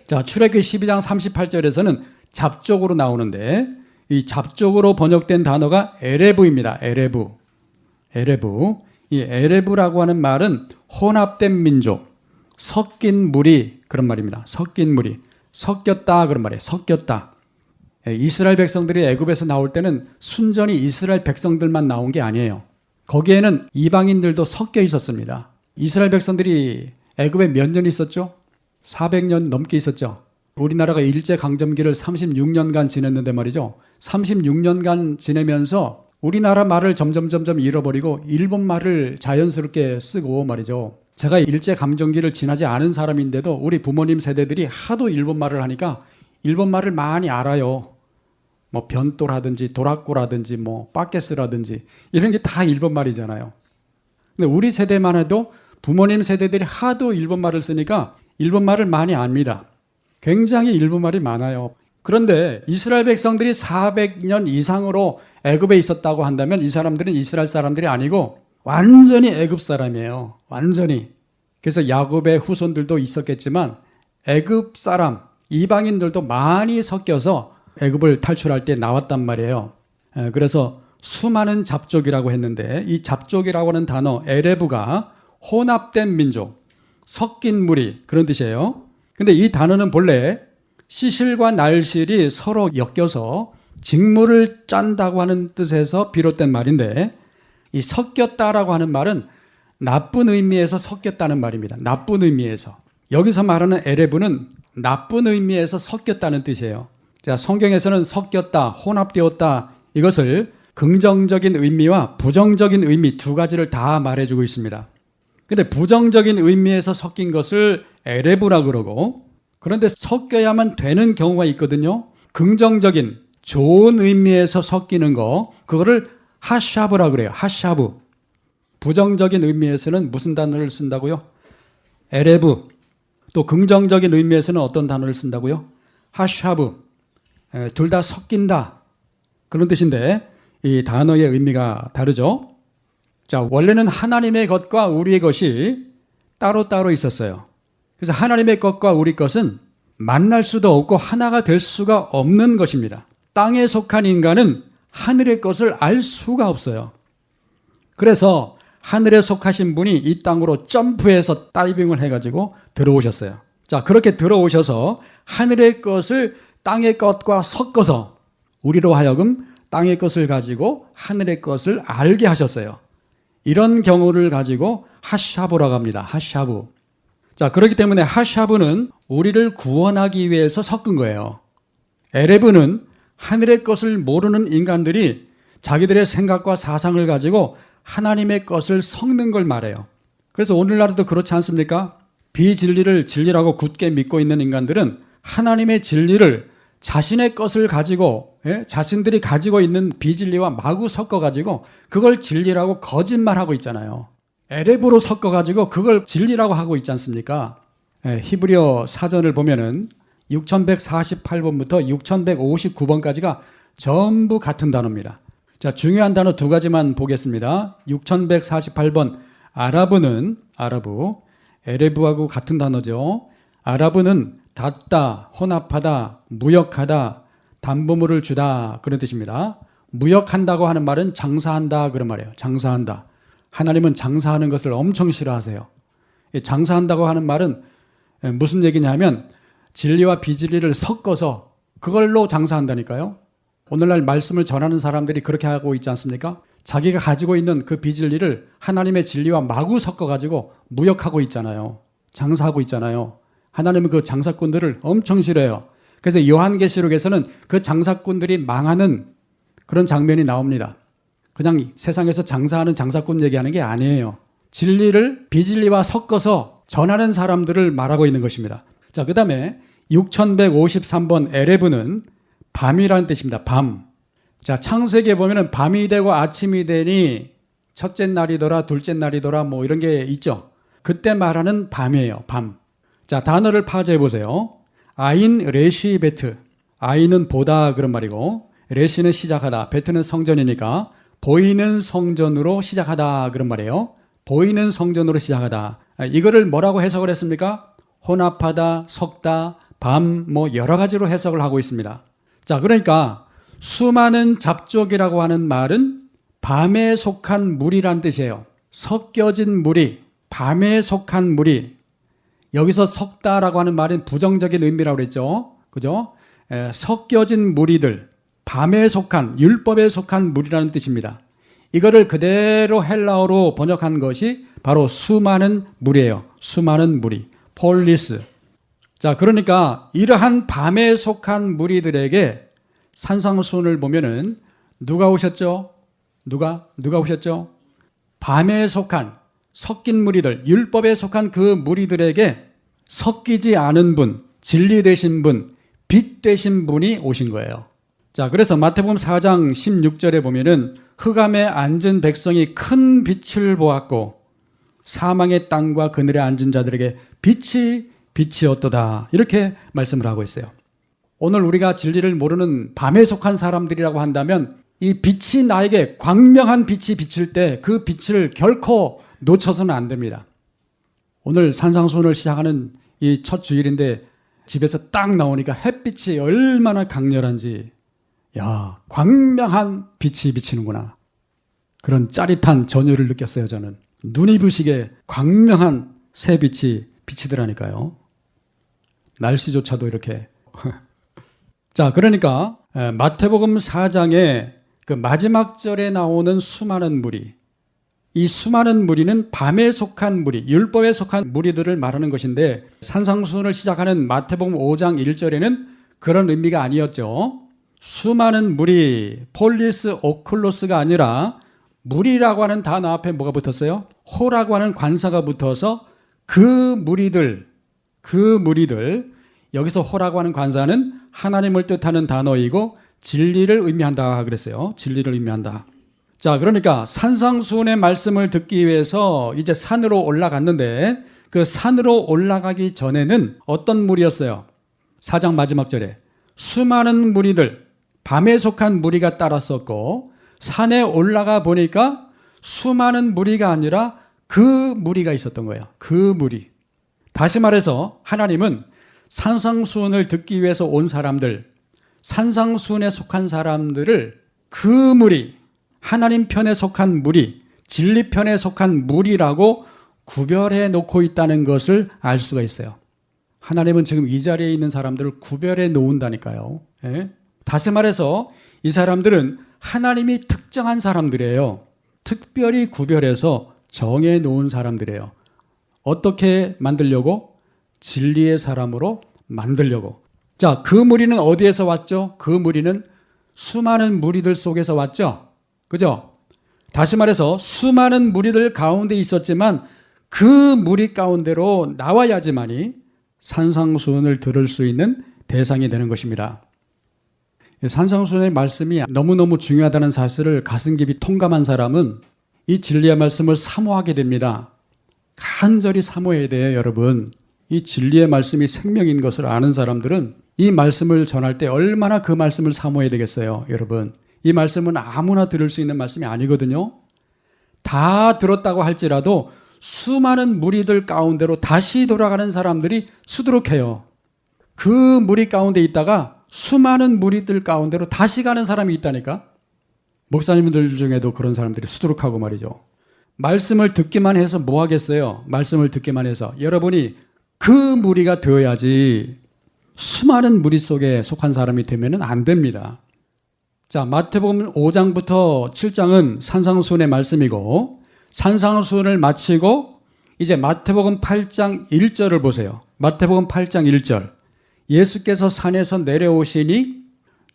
자, 출애굽기 12장 38절에서는 잡족으로 나오는데 이 잡족으로 번역된 단어가 에레브입니다. 에레브. 에레브. 이 에레브라고 하는 말은 혼합된 민족, 섞인 무리 그런 말입니다. 섞인 무리. 섞였다 그런 말이에요. 섞였다. 이스라엘 백성들이 애굽에서 나올 때는 순전히 이스라엘 백성들만 나온 게 아니에요. 거기에는 이방인들도 섞여 있었습니다. 이스라엘 백성들이 애굽에 몇 년 있었죠? 400년 넘게 있었죠. 우리나라가 일제강점기를 36년간 지냈는데 말이죠. 36년간 지내면서 우리나라 말을 점점 잃어버리고 일본 말을 자연스럽게 쓰고 말이죠. 제가 일제강점기를 지나지 않은 사람인데도 우리 부모님 세대들이 하도 일본 말을 하니까 일본 말을 많이 알아요. 뭐 변또라든지 도라꾸라든지 뭐 빠케스라든지 이런 게 다 일본 말이잖아요. 근데 우리 세대만 해도 부모님 세대들이 하도 일본 말을 쓰니까 일본 말을 많이 압니다. 굉장히 일본 말이 많아요. 그런데 이스라엘 백성들이 400년 이상으로 애굽에 있었다고 한다면 이 사람들은 이스라엘 사람들이 아니고 완전히 애굽 사람이에요. 완전히. 그래서 야곱의 후손들도 있었겠지만 애굽 사람, 이방인들도 많이 섞여서 애굽을 탈출할 때 나왔단 말이에요. 그래서 수많은 잡족이라고 했는데 이 잡족이라고 하는 단어 에레브가 혼합된 민족, 섞인 무리 그런 뜻이에요. 근데 이 단어는 본래 시실과 날실이 서로 엮여서 직무를 짠다고 하는 뜻에서 비롯된 말인데 이 섞였다라고 하는 말은 나쁜 의미에서 섞였다는 말입니다. 나쁜 의미에서. 여기서 말하는 에레브는 나쁜 의미에서 섞였다는 뜻이에요. 자, 성경에서는 섞였다, 혼합되었다 이것을 긍정적인 의미와 부정적인 의미 두 가지를 다 말해주고 있습니다. 근데 부정적인 의미에서 섞인 것을 에레브라 그러고 그런데 섞여야만 되는 경우가 있거든요. 긍정적인 좋은 의미에서 섞이는 거 그거를 하샤브라 그래요. 하샤브. 부정적인 의미에서는 무슨 단어를 쓴다고요? 에레브. 또 긍정적인 의미에서는 어떤 단어를 쓴다고요? 하샤브. 둘 다 섞인다. 그런 뜻인데 이 단어의 의미가 다르죠. 자, 원래는 하나님의 것과 우리의 것이 따로따로 있었어요. 그래서 하나님의 것과 우리 것은 만날 수도 없고 하나가 될 수가 없는 것입니다. 땅에 속한 인간은 하늘의 것을 알 수가 없어요. 그래서 하늘에 속하신 분이 이 땅으로 점프해서 다이빙을 해가지고 들어오셨어요. 자, 그렇게 들어오셔서 하늘의 것을 땅의 것과 섞어서 우리로 하여금 땅의 것을 가지고 하늘의 것을 알게 하셨어요. 이런 경우를 가지고 하샤브라고 합니다. 하샤브. 자, 그렇기 때문에 하샤브는 우리를 구원하기 위해서 섞은 거예요. 에레브는 하늘의 것을 모르는 인간들이 자기들의 생각과 사상을 가지고 하나님의 것을 섞는 걸 말해요. 그래서 오늘날에도 그렇지 않습니까? 비진리를 진리라고 굳게 믿고 있는 인간들은 하나님의 진리를 자신의 것을 가지고, 자신들이 가지고 있는 비진리와 마구 섞어가지고 그걸 진리라고 거짓말하고 있잖아요. 에레브로 섞어가지고 그걸 진리라고 하고 있지 않습니까? 히브리어 사전을 보면은 6148번부터 6159번까지가 전부 같은 단어입니다. 자, 중요한 단어 두 가지만 보겠습니다. 6148번 아라브는 에레브하고 같은 단어죠. 아라브는 닫다, 혼합하다, 무역하다, 담보물을 주다 그런 뜻입니다. 무역한다고 하는 말은 장사한다 그런 말이에요. 장사한다. 하나님은 장사하는 것을 엄청 싫어하세요. 장사한다고 하는 말은 무슨 얘기냐 하면 진리와 비진리를 섞어서 그걸로 장사한다니까요. 오늘날 말씀을 전하는 사람들이 그렇게 하고 있지 않습니까? 자기가 가지고 있는 그 비진리를 하나님의 진리와 마구 섞어가지고 무역하고 있잖아요. 장사하고 있잖아요. 하나님은 그 장사꾼들을 엄청 싫어해요. 그래서 요한계시록에서는 그 장사꾼들이 망하는 그런 장면이 나옵니다. 그냥 세상에서 장사하는 장사꾼 얘기하는 게 아니에요. 진리를 비진리와 섞어서 전하는 사람들을 말하고 있는 것입니다. 자, 그 다음에 6153번 에레브는 밤이라는 뜻입니다. 밤. 자, 창세기에 보면은 밤이 되고 아침이 되니 첫째 날이더라, 둘째 날이더라, 뭐 이런 게 있죠. 그때 말하는 밤이에요. 밤. 자, 단어를 파악해 보세요. 아인 레시 베트. 아인은 보다 그런 말이고, 레시는 시작하다, 베트는 성전이니까 보이는 성전으로 시작하다 그런 말이에요. 보이는 성전으로 시작하다. 이거를 뭐라고 해석을 했습니까? 혼합하다, 섞다, 밤, 뭐 여러 가지로 해석을 하고 있습니다. 자, 그러니까 수많은 잡족이라고 하는 말은 밤에 속한 무리란 뜻이에요. 섞여진 무리, 밤에 속한 무리. 여기서 섞다라고 하는 말은 부정적인 의미라고 그랬죠. 그죠? 섞여진 무리들, 밤에 속한, 율법에 속한 무리라는 뜻입니다. 이거를 그대로 헬라어로 번역한 것이 바로 수많은 무리예요. 수많은 무리. 폴리스. 자, 그러니까 이러한 밤에 속한 무리들에게 산상수훈을 보면은 누가 오셨죠? 누가 오셨죠? 밤에 속한, 섞인 무리들, 율법에 속한 그 무리들에게 섞이지 않은 분, 진리 되신 분, 빛 되신 분이 오신 거예요. 자, 그래서 마태복음 4장 16절에 보면은 흑암에 앉은 백성이 큰 빛을 보았고 사망의 땅과 그늘에 앉은 자들에게 빛이 어떠다 이렇게 말씀을 하고 있어요. 오늘 우리가 진리를 모르는 밤에 속한 사람들이라고 한다면 이 빛이 나에게 광명한 빛이 비칠 때 그 빛을 결코 놓쳐서는 안 됩니다. 오늘 산상수훈을 시작하는 이 첫 주일인데 집에서 딱 나오니까 햇빛이 얼마나 강렬한지, 야, 광명한 빛이 비치는구나. 그런 짜릿한 전율을 느꼈어요, 저는. 눈이 부시게 광명한 새빛이 비치더라니까요. 날씨조차도 이렇게. 자, 그러니까 마태복음 4장에 그 마지막 절에 나오는 수많은 무리, 이 수많은 무리는 밤에 속한 무리, 율법에 속한 무리들을 말하는 것인데 산상수훈을 시작하는 마태복음 5장 1절에는 그런 의미가 아니었죠. 수많은 무리, 폴리스 오클로스가 아니라 무리라고 하는 단어 앞에 뭐가 붙었어요? 호라고 하는 관사가 붙어서 그 무리들, 여기서 호라고 하는 관사는 하나님을 뜻하는 단어이고 진리를 의미한다 그랬어요. 진리를 의미한다. 자, 그러니까 산상수훈의 말씀을 듣기 위해서 이제 산으로 올라갔는데 그 산으로 올라가기 전에는 어떤 무리였어요? 4장 마지막 절에 수많은 무리들, 밤에 속한 무리가 따랐었고 산에 올라가 보니까 수많은 무리가 아니라 그 무리가 있었던 거예요. 그 무리. 다시 말해서 하나님은 산상수훈을 듣기 위해서 온 사람들, 산상수훈에 속한 사람들을 그 무리, 하나님 편에 속한 무리, 진리 편에 속한 무리라고 구별해 놓고 있다는 것을 알 수가 있어요. 하나님은 지금 이 자리에 있는 사람들을 구별해 놓은다니까요. 예? 다시 말해서 이 사람들은 하나님이 특정한 사람들이에요. 특별히 구별해서 정해 놓은 사람들이에요. 어떻게 만들려고? 진리의 사람으로 만들려고. 자, 그 무리는 어디에서 왔죠? 그 무리는 수많은 무리들 속에서 왔죠. 그죠? 다시 말해서 수많은 무리들 가운데 있었지만 그 무리 가운데로 나와야지만이 산상수훈을 들을 수 있는 대상이 되는 것입니다. 산상수훈의 말씀이 너무너무 중요하다는 사실을 가슴 깊이 통감한 사람은 이 진리의 말씀을 사모하게 됩니다. 간절히 사모해야 돼요, 여러분. 이 진리의 말씀이 생명인 것을 아는 사람들은 이 말씀을 전할 때 얼마나 그 말씀을 사모해야 되겠어요, 여러분. 이 말씀은 아무나 들을 수 있는 말씀이 아니거든요. 다 들었다고 할지라도 수많은 무리들 가운데로 다시 돌아가는 사람들이 수두룩해요. 그 무리 가운데 있다가 수많은 무리들 가운데로 다시 가는 사람이 있다니까. 목사님들 중에도 그런 사람들이 수두룩하고 말이죠. 말씀을 듣기만 해서 뭐 하겠어요? 말씀을 듣기만 해서. 여러분이 그 무리가 되어야지 수많은 무리 속에 속한 사람이 되면 안 됩니다. 자, 마태복음 5장부터 7장은 산상수훈의 말씀이고, 산상수훈을 마치고 이제 마태복음 8장 1절을 보세요. 마태복음 8장 1절. 예수께서 산에서 내려오시니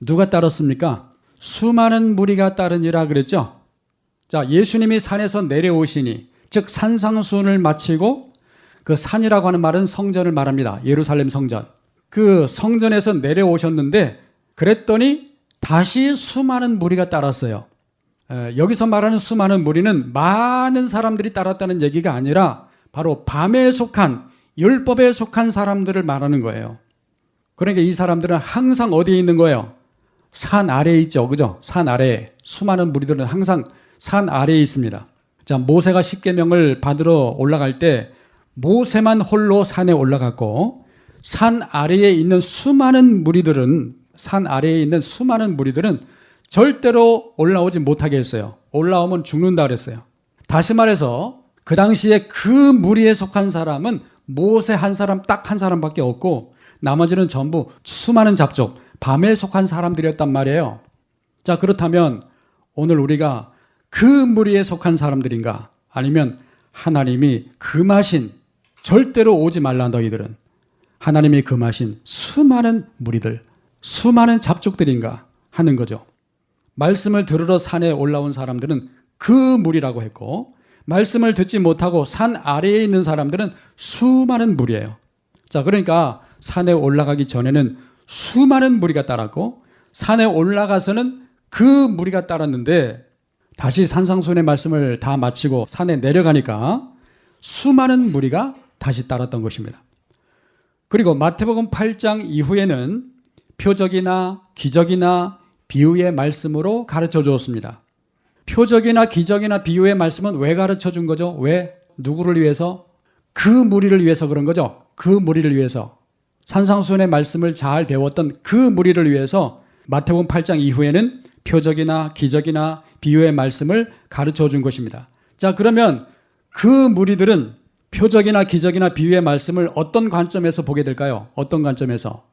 누가 따랐습니까? 수많은 무리가 따르니라 그랬죠. 자, 예수님이 산에서 내려오시니, 즉 산상수훈을 마치고, 그 산이라고 하는 말은 성전을 말합니다. 예루살렘 성전. 그 성전에서 내려오셨는데 그랬더니 다시 수많은 무리가 따랐어요. 여기서 말하는 수많은 무리는 많은 사람들이 따랐다는 얘기가 아니라 바로 밤에 속한, 율법에 속한 사람들을 말하는 거예요. 그러니까 이 사람들은 항상 어디에 있는 거예요? 산 아래에 있죠. 그죠? 산 아래에. 수많은 무리들은 항상 산 아래에 있습니다. 자, 모세가 십계명을 받으러 올라갈 때 모세만 홀로 산에 올라갔고, 산 아래에 있는 수많은 무리들은 절대로 올라오지 못하게 했어요. 올라오면 죽는다 그랬어요. 다시 말해서 그 당시에 그 무리에 속한 사람은 모세 한 사람, 딱 한 사람밖에 없고 나머지는 전부 수많은 잡족, 밤에 속한 사람들이었단 말이에요. 자, 그렇다면 오늘 우리가 그 무리에 속한 사람들인가? 아니면 하나님이 금하신, 절대로 오지 말라 너희들은, 하나님이 금하신 수많은 무리들, 수많은 잡족들인가 하는 거죠. 말씀을 들으러 산에 올라온 사람들은 그 무리라고 했고, 말씀을 듣지 못하고 산 아래에 있는 사람들은 수많은 무리예요. 자, 그러니까 산에 올라가기 전에는 수많은 무리가 따랐고, 산에 올라가서는 그 무리가 따랐는데, 다시 산상수훈의 말씀을 다 마치고 산에 내려가니까 수많은 무리가 다시 따랐던 것입니다. 그리고 마태복음 8장 이후에는 표적이나 기적이나 비유의 말씀으로 가르쳐 주었습니다. 표적이나 기적이나 비유의 말씀은 왜 가르쳐 준 거죠? 왜? 누구를 위해서? 그 무리를 위해서 그런 거죠. 그 무리를 위해서. 산상수훈의 말씀을 잘 배웠던 그 무리를 위해서 마태복음 8장 이후에는 표적이나 기적이나 비유의 말씀을 가르쳐 준 것입니다. 자, 그러면 그 무리들은 표적이나 기적이나 비유의 말씀을 어떤 관점에서 보게 될까요? 어떤 관점에서?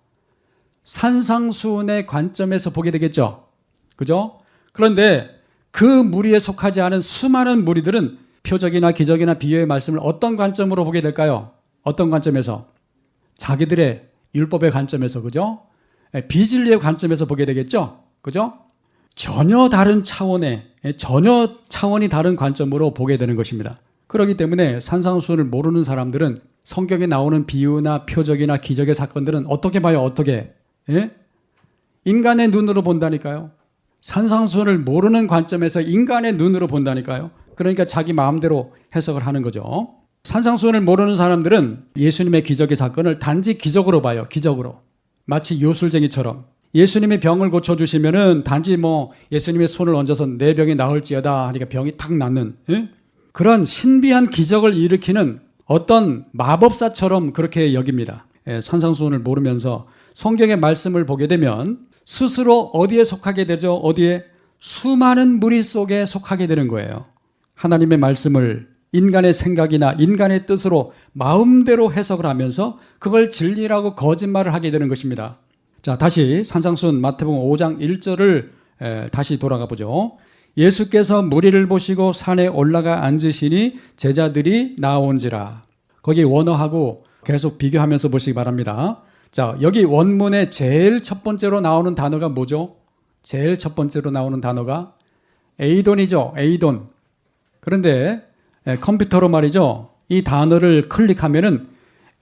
산상수훈의 관점에서 보게 되겠죠. 그죠? 그런데 그 무리에 속하지 않은 수많은 무리들은 표적이나 기적이나 비유의 말씀을 어떤 관점으로 보게 될까요? 어떤 관점에서? 자기들의 율법의 관점에서, 그죠? 비진리의 관점에서 보게 되겠죠. 그죠? 전혀 다른 차원의, 전혀 차원이 다른 관점으로 보게 되는 것입니다. 그렇기 때문에 산상수훈을 모르는 사람들은 성경에 나오는 비유나 표적이나 기적의 사건들은 어떻게 봐요? 어떻게? 예? 인간의 눈으로 본다니까요. 산상수훈을 모르는 관점에서 인간의 눈으로 본다니까요. 그러니까 자기 마음대로 해석을 하는 거죠. 산상수훈을 모르는 사람들은 예수님의 기적의 사건을 단지 기적으로 봐요. 기적으로. 마치 요술쟁이처럼. 예수님이 병을 고쳐주시면은 단지 예수님의 손을 얹어서 내 병이 나을지어다 하니까 병이 탁 낫는, 예? 그런 신비한 기적을 일으키는 어떤 마법사처럼 그렇게 여깁니다. 예, 산상수훈을 모르면서 성경의 말씀을 보게 되면 스스로 어디에 속하게 되죠? 어디에? 수많은 무리 속에 속하게 되는 거예요. 하나님의 말씀을 인간의 생각이나 인간의 뜻으로 마음대로 해석을 하면서 그걸 진리라고 거짓말을 하게 되는 것입니다. 자, 다시 산상수훈 마태복음 5장 1절을 다시 돌아가 보죠. 예수께서 무리를 보시고 산에 올라가 앉으시니 제자들이 나온지라. 거기 원어하고 계속 비교하면서 보시기 바랍니다. 자, 여기 원문에 제일 첫 번째로 나오는 단어가 뭐죠? 제일 첫 번째로 나오는 단어가 에이돈이죠. 에이돈. 그런데 컴퓨터로 말이죠. 이 단어를 클릭하면은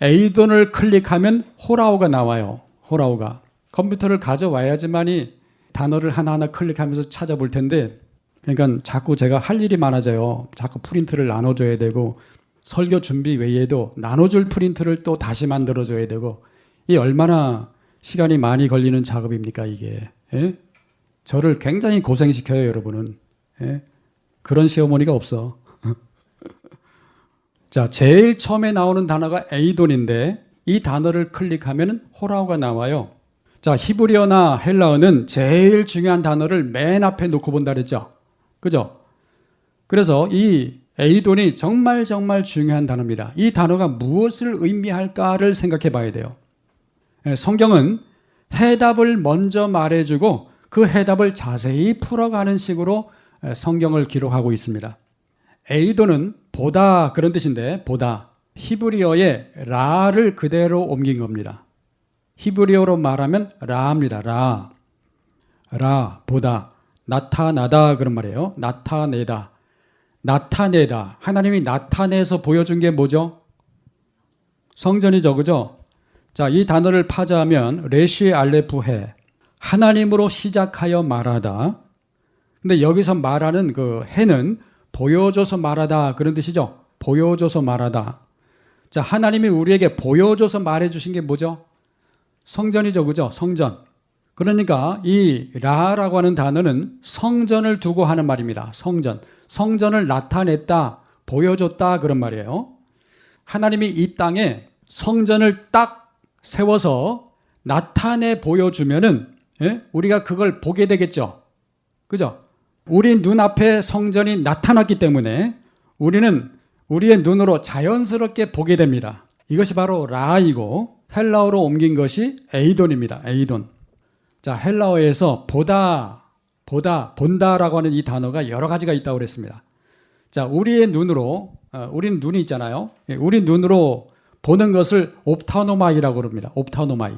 에이돈을 클릭하면 호라우가 나와요. 호라우가. 컴퓨터를 가져와야지만이 단어를 하나하나 클릭하면서 찾아볼 텐데, 그러니까 자꾸 제가 할 일이 많아져요. 자꾸 프린트를 나눠줘야 되고, 설교 준비 외에도 나눠줄 프린트를 또 다시 만들어줘야 되고, 이 얼마나 시간이 많이 걸리는 작업입니까, 이게. 예? 저를 굉장히 고생시켜요, 여러분은. 예? 그런 시어머니가 없어. 자, 제일 처음에 나오는 단어가 에이돈인데, 이 단어를 클릭하면 호라우가 나와요. 자, 히브리어나 헬라어는 제일 중요한 단어를 맨 앞에 놓고 본다 그랬죠. 그죠? 그래서 이 에이돈이 정말 중요한 단어입니다. 이 단어가 무엇을 의미할까를 생각해 봐야 돼요. 성경은 해답을 먼저 말해주고 그 해답을 자세히 풀어가는 식으로 성경을 기록하고 있습니다. 에이돈은 보다 그런 뜻인데, 보다. 히브리어의 라를 그대로 옮긴 겁니다. 히브리어로 말하면 라입니다. 라, 보다. 나타나다 그런 말이에요. 나타내다. 나타내다. 하나님이 나타내서 보여준 게 뭐죠? 성전이죠. 그죠? 자, 이 단어를 파자하면 레시 알레프해. 하나님으로 시작하여 말하다. 근데 여기서 말하는 그 해는 보여줘서 말하다 그런 뜻이죠. 보여줘서 말하다. 자, 하나님이 우리에게 보여줘서 말해주신 게 뭐죠? 성전이죠. 그죠? 성전. 그러니까 이 라라고 하는 단어는 성전을 두고 하는 말입니다. 성전. 성전을 나타냈다, 보여줬다 그런 말이에요. 하나님이 이 땅에 성전을 딱 세워서 나타내 보여주면은 우리가 그걸 보게 되겠죠. 그죠? 우리 눈앞에 성전이 나타났기 때문에 우리는 우리의 눈으로 자연스럽게 보게 됩니다. 이것이 바로 라이고 헬라어로 옮긴 것이 에이돈입니다. 에이돈. 자, 헬라어에서 보다, 본다라고 하는 이 단어가 여러 가지가 있다고 그랬습니다. 자, 우리의 눈으로, 우리는 눈이 있잖아요. 우리 눈으로 보는 것을 옵타노마이라고 그럽니다. 옵타노마이.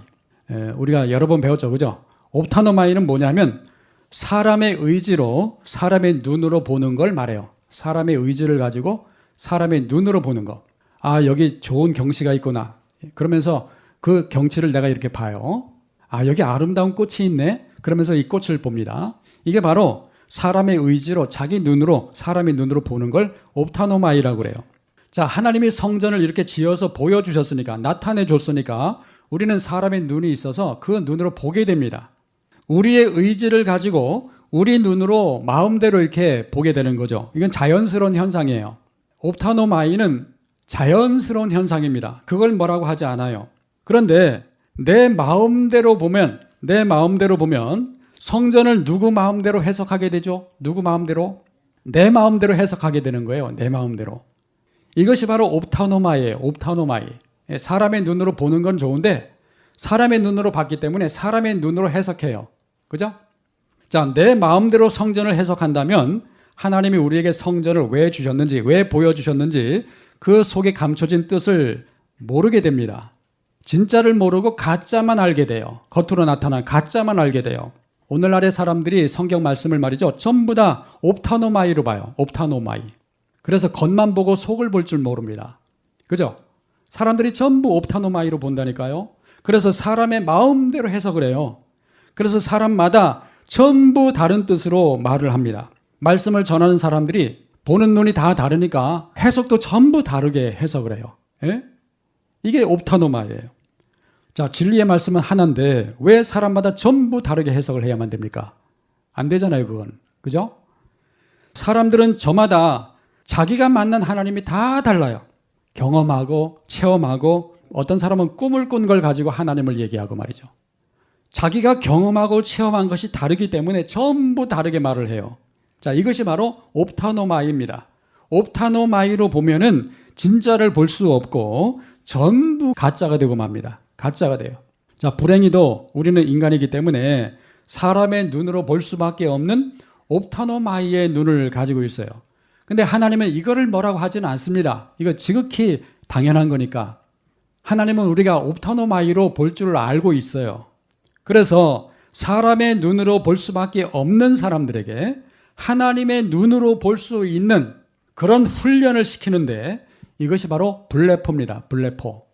우리가 여러 번 배웠죠. 그죠? 옵타노마이는 뭐냐면 사람의 의지로, 사람의 눈으로 보는 걸 말해요. 사람의 의지를 가지고 사람의 눈으로 보는 거. 아, 여기 좋은 경치가 있구나. 그러면서 그 경치를 내가 이렇게 봐요. 아, 여기 아름다운 꽃이 있네. 그러면서 이 꽃을 봅니다. 이게 바로 사람의 의지로, 자기 눈으로, 사람의 눈으로 보는 걸 옵타노마이라고 그래요. 자, 하나님이 성전을 이렇게 지어서 보여주셨으니까, 나타내 줬으니까 우리는 사람의 눈이 있어서 그 눈으로 보게 됩니다. 우리의 의지를 가지고 우리 눈으로 마음대로 이렇게 보게 되는 거죠. 이건 자연스러운 현상이에요. 옵타노마이는 자연스러운 현상입니다. 그걸 뭐라고 하지 않아요. 그런데 내 마음대로 보면 성전을 누구 마음대로 해석하게 되죠? 누구 마음대로? 내 마음대로 해석하게 되는 거예요. 내 마음대로. 이것이 바로 옵타노마이예요. 옵타노마이. 사람의 눈으로 보는 건 좋은데 사람의 눈으로 봤기 때문에 사람의 눈으로 해석해요. 그죠? 자, 내 마음대로 성전을 해석한다면 하나님이 우리에게 성전을 왜 주셨는지, 왜 보여주셨는지 그 속에 감춰진 뜻을 모르게 됩니다. 진짜를 모르고 가짜만 알게 돼요. 겉으로 나타난 가짜만 알게 돼요. 오늘날의 사람들이 성경 말씀을 말이죠. 전부 다 옵타노마이로 봐요. 옵타노마이. 그래서 겉만 보고 속을 볼 줄 모릅니다. 그죠? 사람들이 전부 옵타노마이로 본다니까요. 그래서 사람의 마음대로 해석을 해요. 그래서 사람마다 전부 다른 뜻으로 말을 합니다. 말씀을 전하는 사람들이 보는 눈이 다 다르니까 해석도 전부 다르게 해석을 해요. 예? 이게 옵타노마이예요. 자, 진리의 말씀은 하나인데 왜 사람마다 전부 다르게 해석을 해야만 됩니까? 안 되잖아요, 그건. 그죠? 사람들은 저마다 자기가 만난 하나님이 다 달라요. 경험하고 체험하고 어떤 사람은 꿈을 꾼 걸 가지고 하나님을 얘기하고 말이죠. 자기가 경험하고 체험한 것이 다르기 때문에 전부 다르게 말을 해요. 자, 이것이 바로 옵타노마이입니다. 옵타노마이로 보면은 진짜를 볼 수 없고 전부 가짜가 되고 맙니다. 가짜가 돼요. 자, 불행히도 우리는 인간이기 때문에 사람의 눈으로 볼 수밖에 없는 옵타노마이의 눈을 가지고 있어요. 근데 하나님은 이거를 뭐라고 하지는 않습니다. 이거 지극히 당연한 거니까. 하나님은 우리가 옵타노마이로 볼 줄 알고 있어요. 그래서 사람의 눈으로 볼 수밖에 없는 사람들에게 하나님의 눈으로 볼 수 있는 그런 훈련을 시키는데 이것이 바로 불레포입니다. 불레포.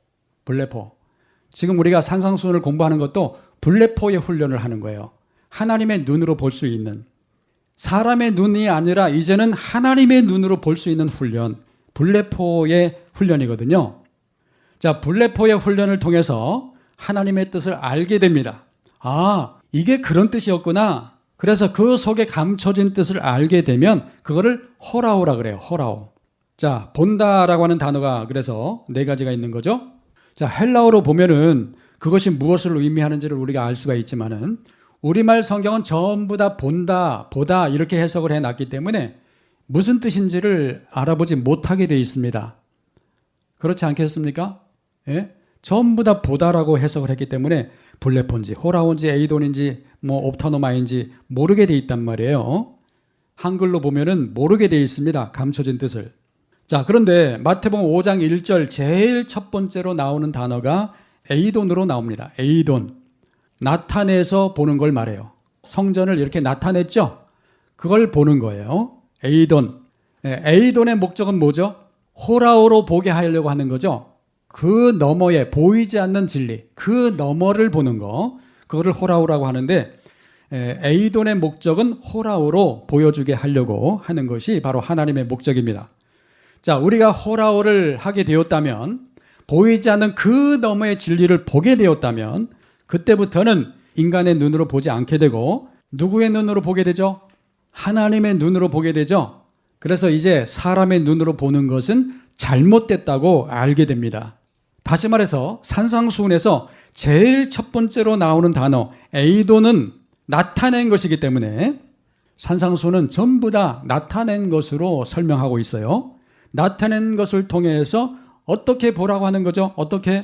지금 우리가 산상수훈을 공부하는 것도 불레포의 훈련을 하는 거예요. 하나님의 눈으로 볼 수 있는. 사람의 눈이 아니라 이제는 하나님의 눈으로 볼 수 있는 훈련. 불레포의 훈련이거든요. 자, 불레포의 훈련을 통해서 하나님의 뜻을 알게 됩니다. 아, 이게 그런 뜻이었구나. 그래서 그 속에 감춰진 뜻을 알게 되면 그거를 호라오라 그래요. 호라오. 자, 본다라고 하는 단어가 그래서 네 가지가 있는 거죠. 자, 헬라어로 보면은 그것이 무엇을 의미하는지를 우리가 알 수가 있지만은 우리말 성경은 전부 다 본다, 보다 이렇게 해석을 해놨기 때문에 무슨 뜻인지를 알아보지 못하게 되어 있습니다. 그렇지 않겠습니까? 예? 전부 다 보다라고 해석을 했기 때문에 블레폰지, 호라온지, 에이돈인지, 옵타노마인지 모르게 돼 있단 말이에요. 한글로 보면은 모르게 돼 있습니다. 감춰진 뜻을. 자, 그런데 마태복음 5장 1절 제일 첫 번째로 나오는 단어가 에이돈으로 나옵니다. 에이돈. 나타내서 보는 걸 말해요. 성전을 이렇게 나타냈죠? 그걸 보는 거예요. 에이돈. 에이돈의 목적은 뭐죠? 호라오로 보게 하려고 하는 거죠. 그 너머에 보이지 않는 진리, 그 너머를 보는 거, 그거를 호라오라고 하는데 에이돈의 목적은 호라오로 보여주게 하려고 하는 것이 바로 하나님의 목적입니다. 자, 우리가 호라오를 하게 되었다면, 보이지 않는 그 너머의 진리를 보게 되었다면 그때부터는 인간의 눈으로 보지 않게 되고 누구의 눈으로 보게 되죠? 하나님의 눈으로 보게 되죠. 그래서 이제 사람의 눈으로 보는 것은 잘못됐다고 알게 됩니다. 다시 말해서 산상수훈에서 제일 첫 번째로 나오는 단어 에이돈은 나타낸 것이기 때문에 산상수훈은 전부 다 나타낸 것으로 설명하고 있어요. 나타낸 것을 통해서 어떻게 보라고 하는 거죠? 어떻게?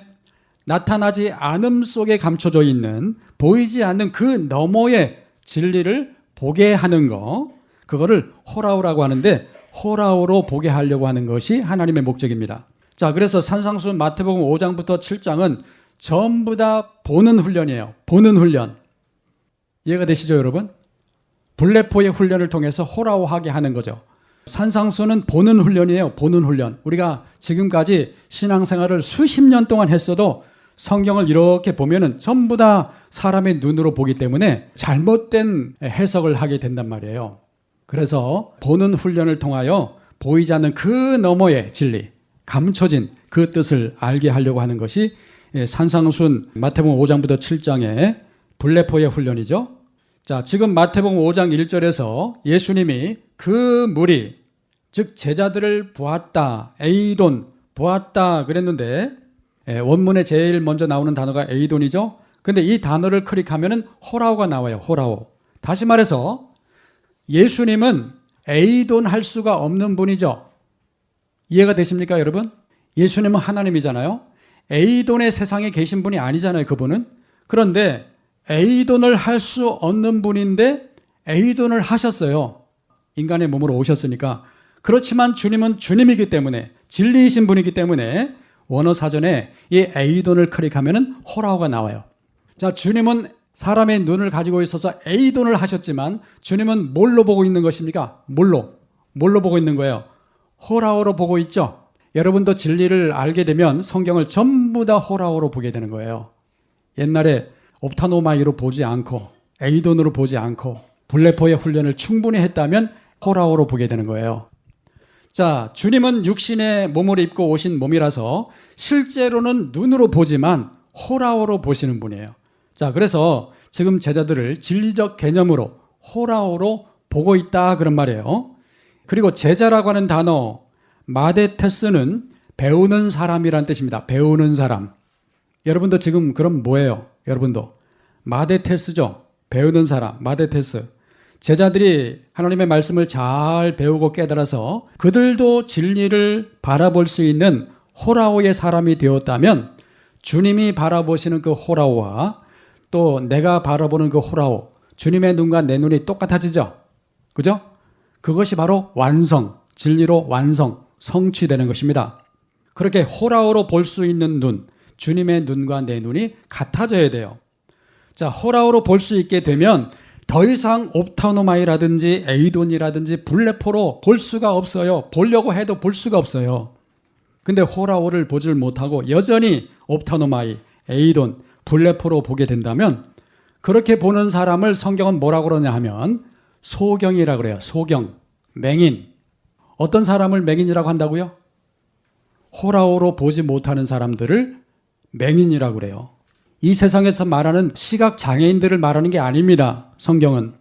나타나지 않음 속에 감춰져 있는 보이지 않는 그 너머의 진리를 보게 하는 거, 그거를 호라오라고 하는데 호라오로 보게 하려고 하는 것이 하나님의 목적입니다. 자, 그래서 산상수훈 마태복음 5장부터 7장은 전부 다 보는 훈련이에요. 보는 훈련. 이해가 되시죠, 여러분? 불레포의 훈련을 통해서 호라오하게 하는 거죠. 산상수훈은 보는 훈련이에요. 보는 훈련. 우리가 지금까지 신앙생활을 수십 년 동안 했어도 성경을 이렇게 보면은 전부 다 사람의 눈으로 보기 때문에 잘못된 해석을 하게 된단 말이에요. 그래서 보는 훈련을 통하여 보이지 않는 그 너머의 진리, 감춰진 그 뜻을 알게 하려고 하는 것이 산상수훈 마태복음 5장부터 7장의 불레포의 훈련이죠. 자, 지금 마태복음 5장 1절에서 예수님이 그 무리, 즉 제자들을 보았다, 에이돈, 보았다 그랬는데 원문에 제일 먼저 나오는 단어가 에이돈이죠. 근데 이 단어를 클릭하면은 호라오가 나와요. 호라오. 다시 말해서 예수님은 에이돈 할 수가 없는 분이죠. 이해가 되십니까, 여러분? 예수님은 하나님이잖아요. 에이돈의 세상에 계신 분이 아니잖아요, 그분은. 그런데 에이돈을 할 수 없는 분인데 에이돈을 하셨어요. 인간의 몸으로 오셨으니까. 그렇지만 주님은 주님이기 때문에, 진리이신 분이기 때문에 원어 사전에 이 에이돈을 클릭하면은 호라오가 나와요. 자, 주님은 사람의 눈을 가지고 있어서 에이돈을 하셨지만 주님은 뭘로 보고 있는 것입니까? 뭘로 보고 있는 거예요? 호라오로 보고 있죠. 여러분도 진리를 알게 되면 성경을 전부 다 호라오로 보게 되는 거예요. 옛날에 옵타노마이로 보지 않고 에이돈으로 보지 않고 불레포의 훈련을 충분히 했다면 호라오로 보게 되는 거예요. 자, 주님은 육신의 몸을 입고 오신 몸이라서 실제로는 눈으로 보지만 호라오로 보시는 분이에요. 자, 그래서 지금 제자들을 진리적 개념으로 호라오로 보고 있다 그런 말이에요. 그리고 제자라고 하는 단어 마데테스는 배우는 사람이란 뜻입니다. 배우는 사람. 여러분도 지금 그럼 뭐예요? 여러분도 마데테스죠. 배우는 사람, 마데테스. 제자들이 하나님의 말씀을 잘 배우고 깨달아서 그들도 진리를 바라볼 수 있는 호라오의 사람이 되었다면 주님이 바라보시는 그 호라오와 또 내가 바라보는 그 호라오, 주님의 눈과 내 눈이 똑같아지죠? 그죠? 그것이 바로 완성, 진리로 완성, 성취되는 것입니다. 그렇게 호라호로 볼 수 있는 눈, 주님의 눈과 내 눈이 같아져야 돼요. 자, 호라호로 볼 수 있게 되면 더 이상 옵타노마이라든지 에이돈이라든지 블레포로 볼 수가 없어요. 보려고 해도 볼 수가 없어요. 근데 호라호를 보질 못하고 여전히 옵타노마이, 에이돈, 블레포로 보게 된다면 그렇게 보는 사람을 성경은 뭐라고 그러냐 하면 소경이라고 그래요. 소경, 맹인. 어떤 사람을 맹인이라고 한다고요? 호라호로 보지 못하는 사람들을 맹인이라고 그래요. 이 세상에서 말하는 시각 장애인들을 말하는 게 아닙니다. 성경은.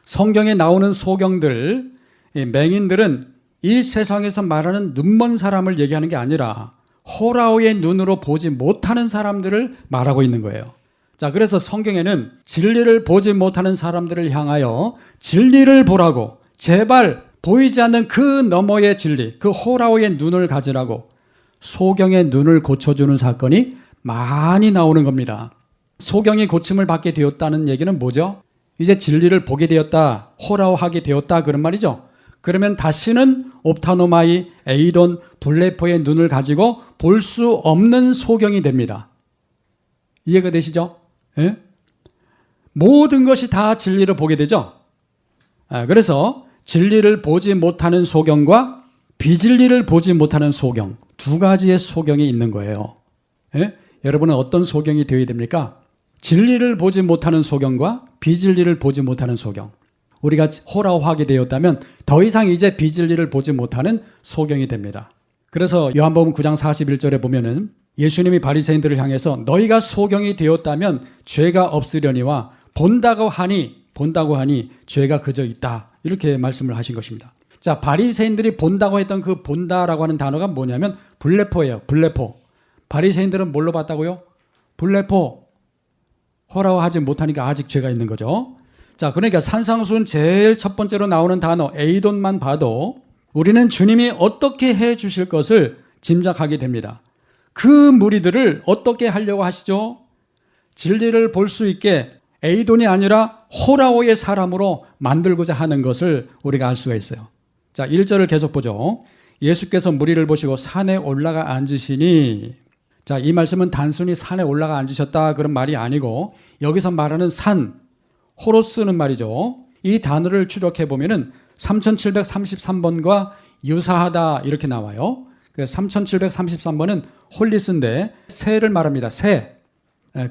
성경에 나오는 소경들, 맹인들은 이 세상에서 말하는 눈먼 사람을 얘기하는 게 아니라 호라호의 눈으로 보지 못하는 사람들을 말하고 있는 거예요. 자, 그래서 성경에는 진리를 보지 못하는 사람들을 향하여 진리를 보라고, 제발 보이지 않는 그 너머의 진리, 그 호라호의 눈을 가지라고 소경의 눈을 고쳐주는 사건이 많이 나오는 겁니다. 소경이 고침을 받게 되었다는 얘기는 뭐죠? 이제 진리를 보게 되었다, 호라호하게 되었다, 그런 말이죠. 그러면 다시는 옵타노마이, 에이돈, 블레포의 눈을 가지고 볼 수 없는 소경이 됩니다. 이해가 되시죠? 예? 모든 것이 다 진리를 보게 되죠. 그래서 진리를 보지 못하는 소경과 비진리를 보지 못하는 소경, 두 가지의 소경이 있는 거예요. 예? 여러분은 어떤 소경이 되어야 됩니까? 진리를 보지 못하는 소경과 비진리를 보지 못하는 소경. 우리가 호라호하게 되었다면 더 이상 이제 비진리를 보지 못하는 소경이 됩니다. 그래서 요한복음 9장 41절에 보면은 예수님이 바리새인들을 향해서 너희가 소경이 되었다면 죄가 없으려니와 본다고 하니 죄가 그저 있다, 이렇게 말씀을 하신 것입니다. 자, 바리새인들이 본다고 했던 그 본다라고 하는 단어가 뭐냐면 블레포예요. 블레포. 바리새인들은 뭘로 봤다고요? 블레포. 호라호하지 못하니까 아직 죄가 있는 거죠. 자, 그러니까 산상수훈 제일 첫 번째로 나오는 단어 에이돈만 봐도 우리는 주님이 어떻게 해 주실 것을 짐작하게 됩니다. 그 무리들을 어떻게 하려고 하시죠? 진리를 볼 수 있게 에이돈이 아니라 호라호의 사람으로 만들고자 하는 것을 우리가 알 수가 있어요. 자, 1절을 계속 보죠. 예수께서 무리를 보시고 산에 올라가 앉으시니, 자, 이 말씀은 단순히 산에 올라가 앉으셨다 그런 말이 아니고 여기서 말하는 산, 호로스는 말이죠. 이 단어를 추적해 보면은 3733번과 유사하다 이렇게 나와요. 3733번은 홀리스인데 새를 말합니다. 새.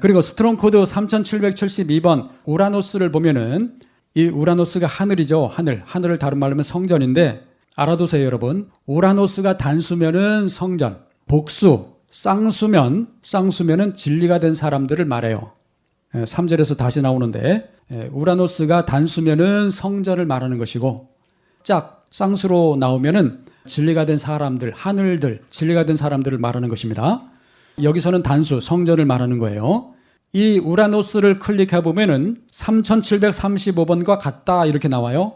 그리고 스트롱 코드 3772번 우라노스를 보면은 이 우라노스가 하늘이죠. 하늘을 다른 말로 하면 성전인데 알아두세요, 여러분. 우라노스가 단수면은 성전, 복수, 쌍수면은 진리가 된 사람들을 말해요. 3절에서 다시 나오는데 우라노스가 단수면은 성전을 말하는 것이고 쌍수로 나오면은 진리가 된 사람들, 하늘들, 진리가 된 사람들을 말하는 것입니다. 여기서는 단수, 성전을 말하는 거예요. 이 우라노스를 클릭해 보면은 3735번과 같다 이렇게 나와요.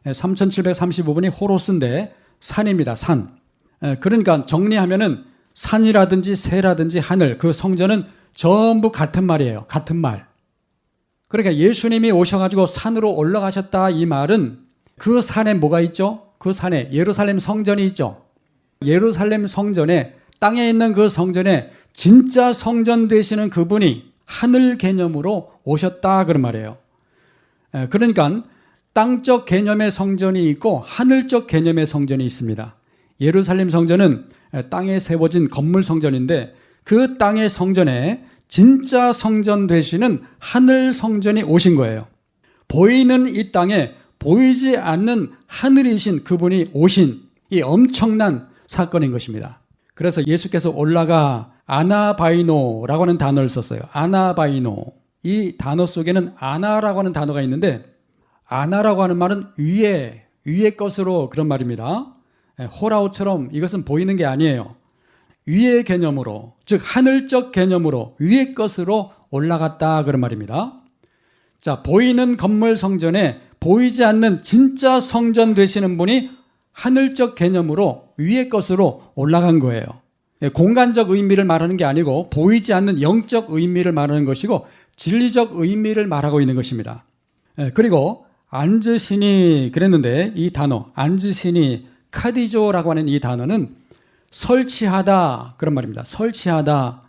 3735번이 호로스인데 산입니다. 산. 그러니까 정리하면은 산이라든지 새라든지 하늘, 그 성전은 전부 같은 말이에요. 같은 말. 그러니까 예수님이 오셔가지고 산으로 올라가셨다 이 말은 그 산에 뭐가 있죠? 그 산에 예루살렘 성전이 있죠. 예루살렘 성전에, 땅에 있는 그 성전에 진짜 성전 되시는 그분이 하늘 개념으로 오셨다 그런 말이에요. 그러니까 땅적 개념의 성전이 있고 하늘적 개념의 성전이 있습니다. 예루살렘 성전은 땅에 세워진 건물 성전인데 그 땅의 성전에 진짜 성전 되시는 하늘 성전이 오신 거예요. 보이는 이 땅에 보이지 않는 하늘이신 그분이 오신 이 엄청난 사건인 것입니다. 그래서 예수께서 올라가 아나바이노라고 하는 단어를 썼어요. 아나바이노. 이 단어 속에는 아나라고 하는 단어가 있는데 아나라고 하는 말은 위의 것으로 그런 말입니다. 호라호처럼 이것은 보이는 게 아니에요. 위의 개념으로, 즉 하늘적 개념으로 위의 것으로 올라갔다 그런 말입니다. 자, 보이는 건물 성전에 보이지 않는 진짜 성전 되시는 분이 하늘적 개념으로 위의 것으로 올라간 거예요. 공간적 의미를 말하는 게 아니고 보이지 않는 영적 의미를 말하는 것이고 진리적 의미를 말하고 있는 것입니다. 그리고 앉으시니 그랬는데 이 단어 앉으시니 카디조라고 하는 이 단어는 설치하다 그런 말입니다. 설치하다.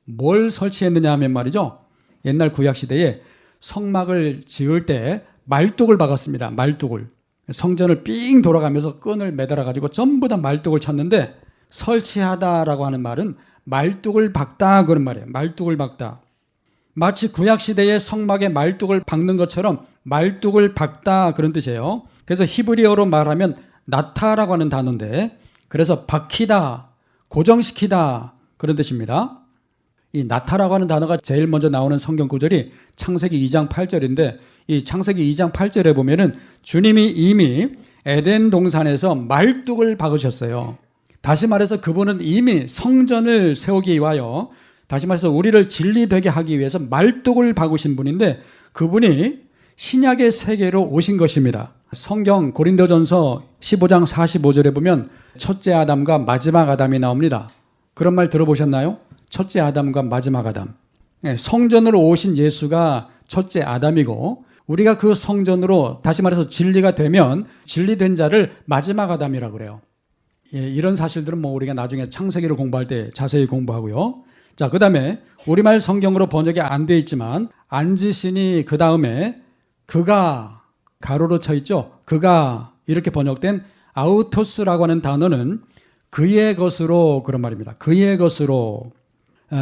뭘 설치했느냐 하면 말이죠. 옛날 구약시대에 성막을 지을 때 말뚝을 박았습니다. 말뚝을. 성전을 삥 돌아가면서 끈을 매달아 가지고 전부 다 말뚝을 쳤는데 설치하다라고 하는 말은 말뚝을 박다 그런 말이에요. 말뚝을 박다. 마치 구약시대의 성막에 말뚝을 박는 것처럼 말뚝을 박다 그런 뜻이에요. 그래서 히브리어로 말하면 나타라고 하는 단어인데 그래서 박히다, 고정시키다 그런 뜻입니다. 이 나타라고 하는 단어가 제일 먼저 나오는 성경 구절이 창세기 2장 8절인데 이 창세기 2장 8절에 보면은 주님이 이미 에덴 동산에서 말뚝을 박으셨어요. 다시 말해서 그분은 이미 성전을 세우기 위하여 다시 말해서 우리를 진리되게 하기 위해서 말뚝을 박으신 분인데 그분이 신약의 세계로 오신 것입니다. 성경 고린도전서 15장 45절에 보면 첫째 아담과 마지막 아담이 나옵니다. 그런 말 들어보셨나요? 첫째 아담과 마지막 아담. 성전으로 오신 예수가 첫째 아담이고 우리가 그 성전으로 다시 말해서 진리가 되면 진리된 자를 마지막 아담이라고 그래요. 이런 사실들은 뭐 우리가 나중에 창세기를 공부할 때 자세히 공부하고요. 자, 그 다음에 우리말 성경으로 번역이 안 돼 있지만 앉으시니 그 다음에 그가 가로로 쳐 있죠. 그가 이렇게 번역된 아우토스라고 하는 단어는 그의 것으로 그런 말입니다. 그의 것으로.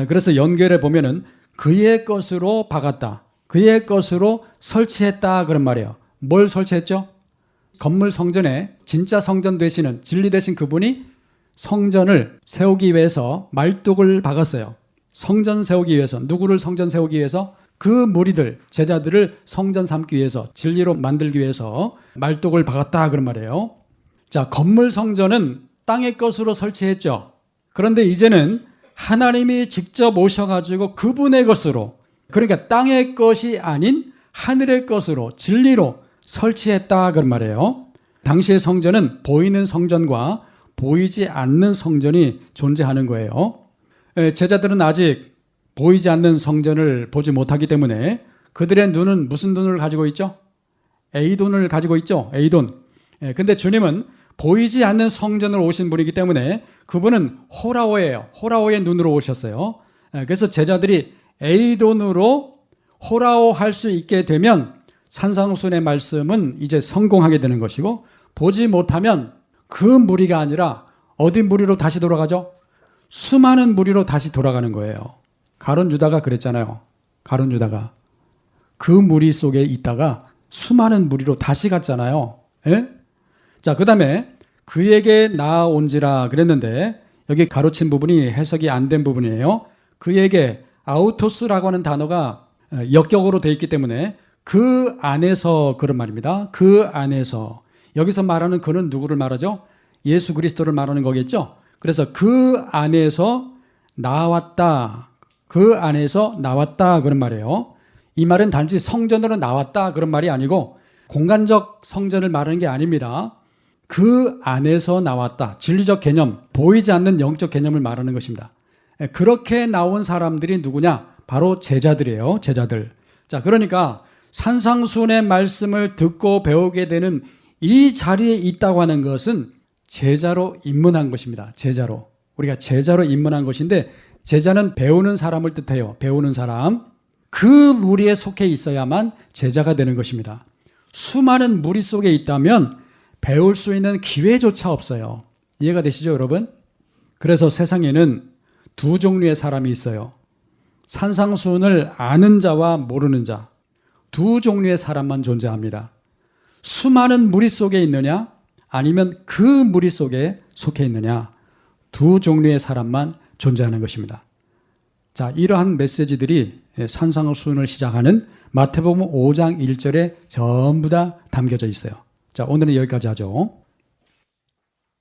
그래서 연결해 보면은 그의 것으로 박았다. 그의 것으로 설치했다 그런 말이에요. 뭘 설치했죠? 건물 성전에 진짜 성전 되시는 진리 되신 그분이 성전을 세우기 위해서 말뚝을 박았어요. 성전 세우기 위해서. 누구를 성전 세우기 위해서? 그 무리들, 제자들을 성전 삼기 위해서, 진리로 만들기 위해서 말뚝을 박았다 그런 말이에요. 자, 건물 성전은 땅의 것으로 설치했죠. 그런데 이제는 하나님이 직접 오셔가지고 그분의 것으로, 그러니까 땅의 것이 아닌 하늘의 것으로, 진리로 설치했다 그런 말이에요. 당시의 성전은 보이는 성전과 보이지 않는 성전이 존재하는 거예요. 제자들은 아직 보이지 않는 성전을 보지 못하기 때문에 그들의 눈은 무슨 눈을 가지고 있죠? A돈을 가지고 있죠. A돈. 근데 주님은 보이지 않는 성전으로 오신 분이기 때문에 그분은 호라오예요. 호라오의 눈으로 오셨어요. 그래서 제자들이 A돈으로 호라오 할 수 있게 되면 산상수훈의 말씀은 이제 성공하게 되는 것이고 보지 못하면 그 무리가 아니라 어디 무리로 다시 돌아가죠? 수많은 무리로 다시 돌아가는 거예요. 가룟 유다가 그랬잖아요. 가룟 유다가 그 무리 속에 있다가 수많은 무리로 다시 갔잖아요. 예? 자, 그 다음에 그에게 나아온지라 그랬는데 여기 가로친 부분이 해석이 안 된 부분이에요. 그에게 아우토스라고 하는 단어가 역격으로 되어 있기 때문에 그 안에서 그런 말입니다. 그 안에서. 여기서 말하는 그는 누구를 말하죠? 예수 그리스도를 말하는 거겠죠? 그래서 그 안에서 나왔다. 그 안에서 나왔다 그런 말이에요. 이 말은 단지 성전으로 나왔다 그런 말이 아니고 공간적 성전을 말하는 게 아닙니다. 그 안에서 나왔다. 진리적 개념, 보이지 않는 영적 개념을 말하는 것입니다. 그렇게 나온 사람들이 누구냐? 바로 제자들이에요. 제자들. 자, 그러니까 산상수훈의 말씀을 듣고 배우게 되는 이 자리에 있다고 하는 것은 제자로 입문한 것입니다. 제자로. 우리가 제자로 입문한 것인데 제자는 배우는 사람을 뜻해요. 배우는 사람. 그 무리에 속해 있어야만 제자가 되는 것입니다. 수많은 무리 속에 있다면 배울 수 있는 기회조차 없어요. 이해가 되시죠, 여러분? 그래서 세상에는 두 종류의 사람이 있어요. 산상수훈을 아는 자와 모르는 자. 두 종류의 사람만 존재합니다. 수많은 무리 속에 있느냐 아니면 그 무리 속에 속해 있느냐. 두 종류의 사람만 존재하는 것입니다. 자, 이러한 메시지들이 산상수훈을 시작하는 마태복음 5장 1절에 전부 다 담겨져 있어요. 자, 오늘은 여기까지 하죠.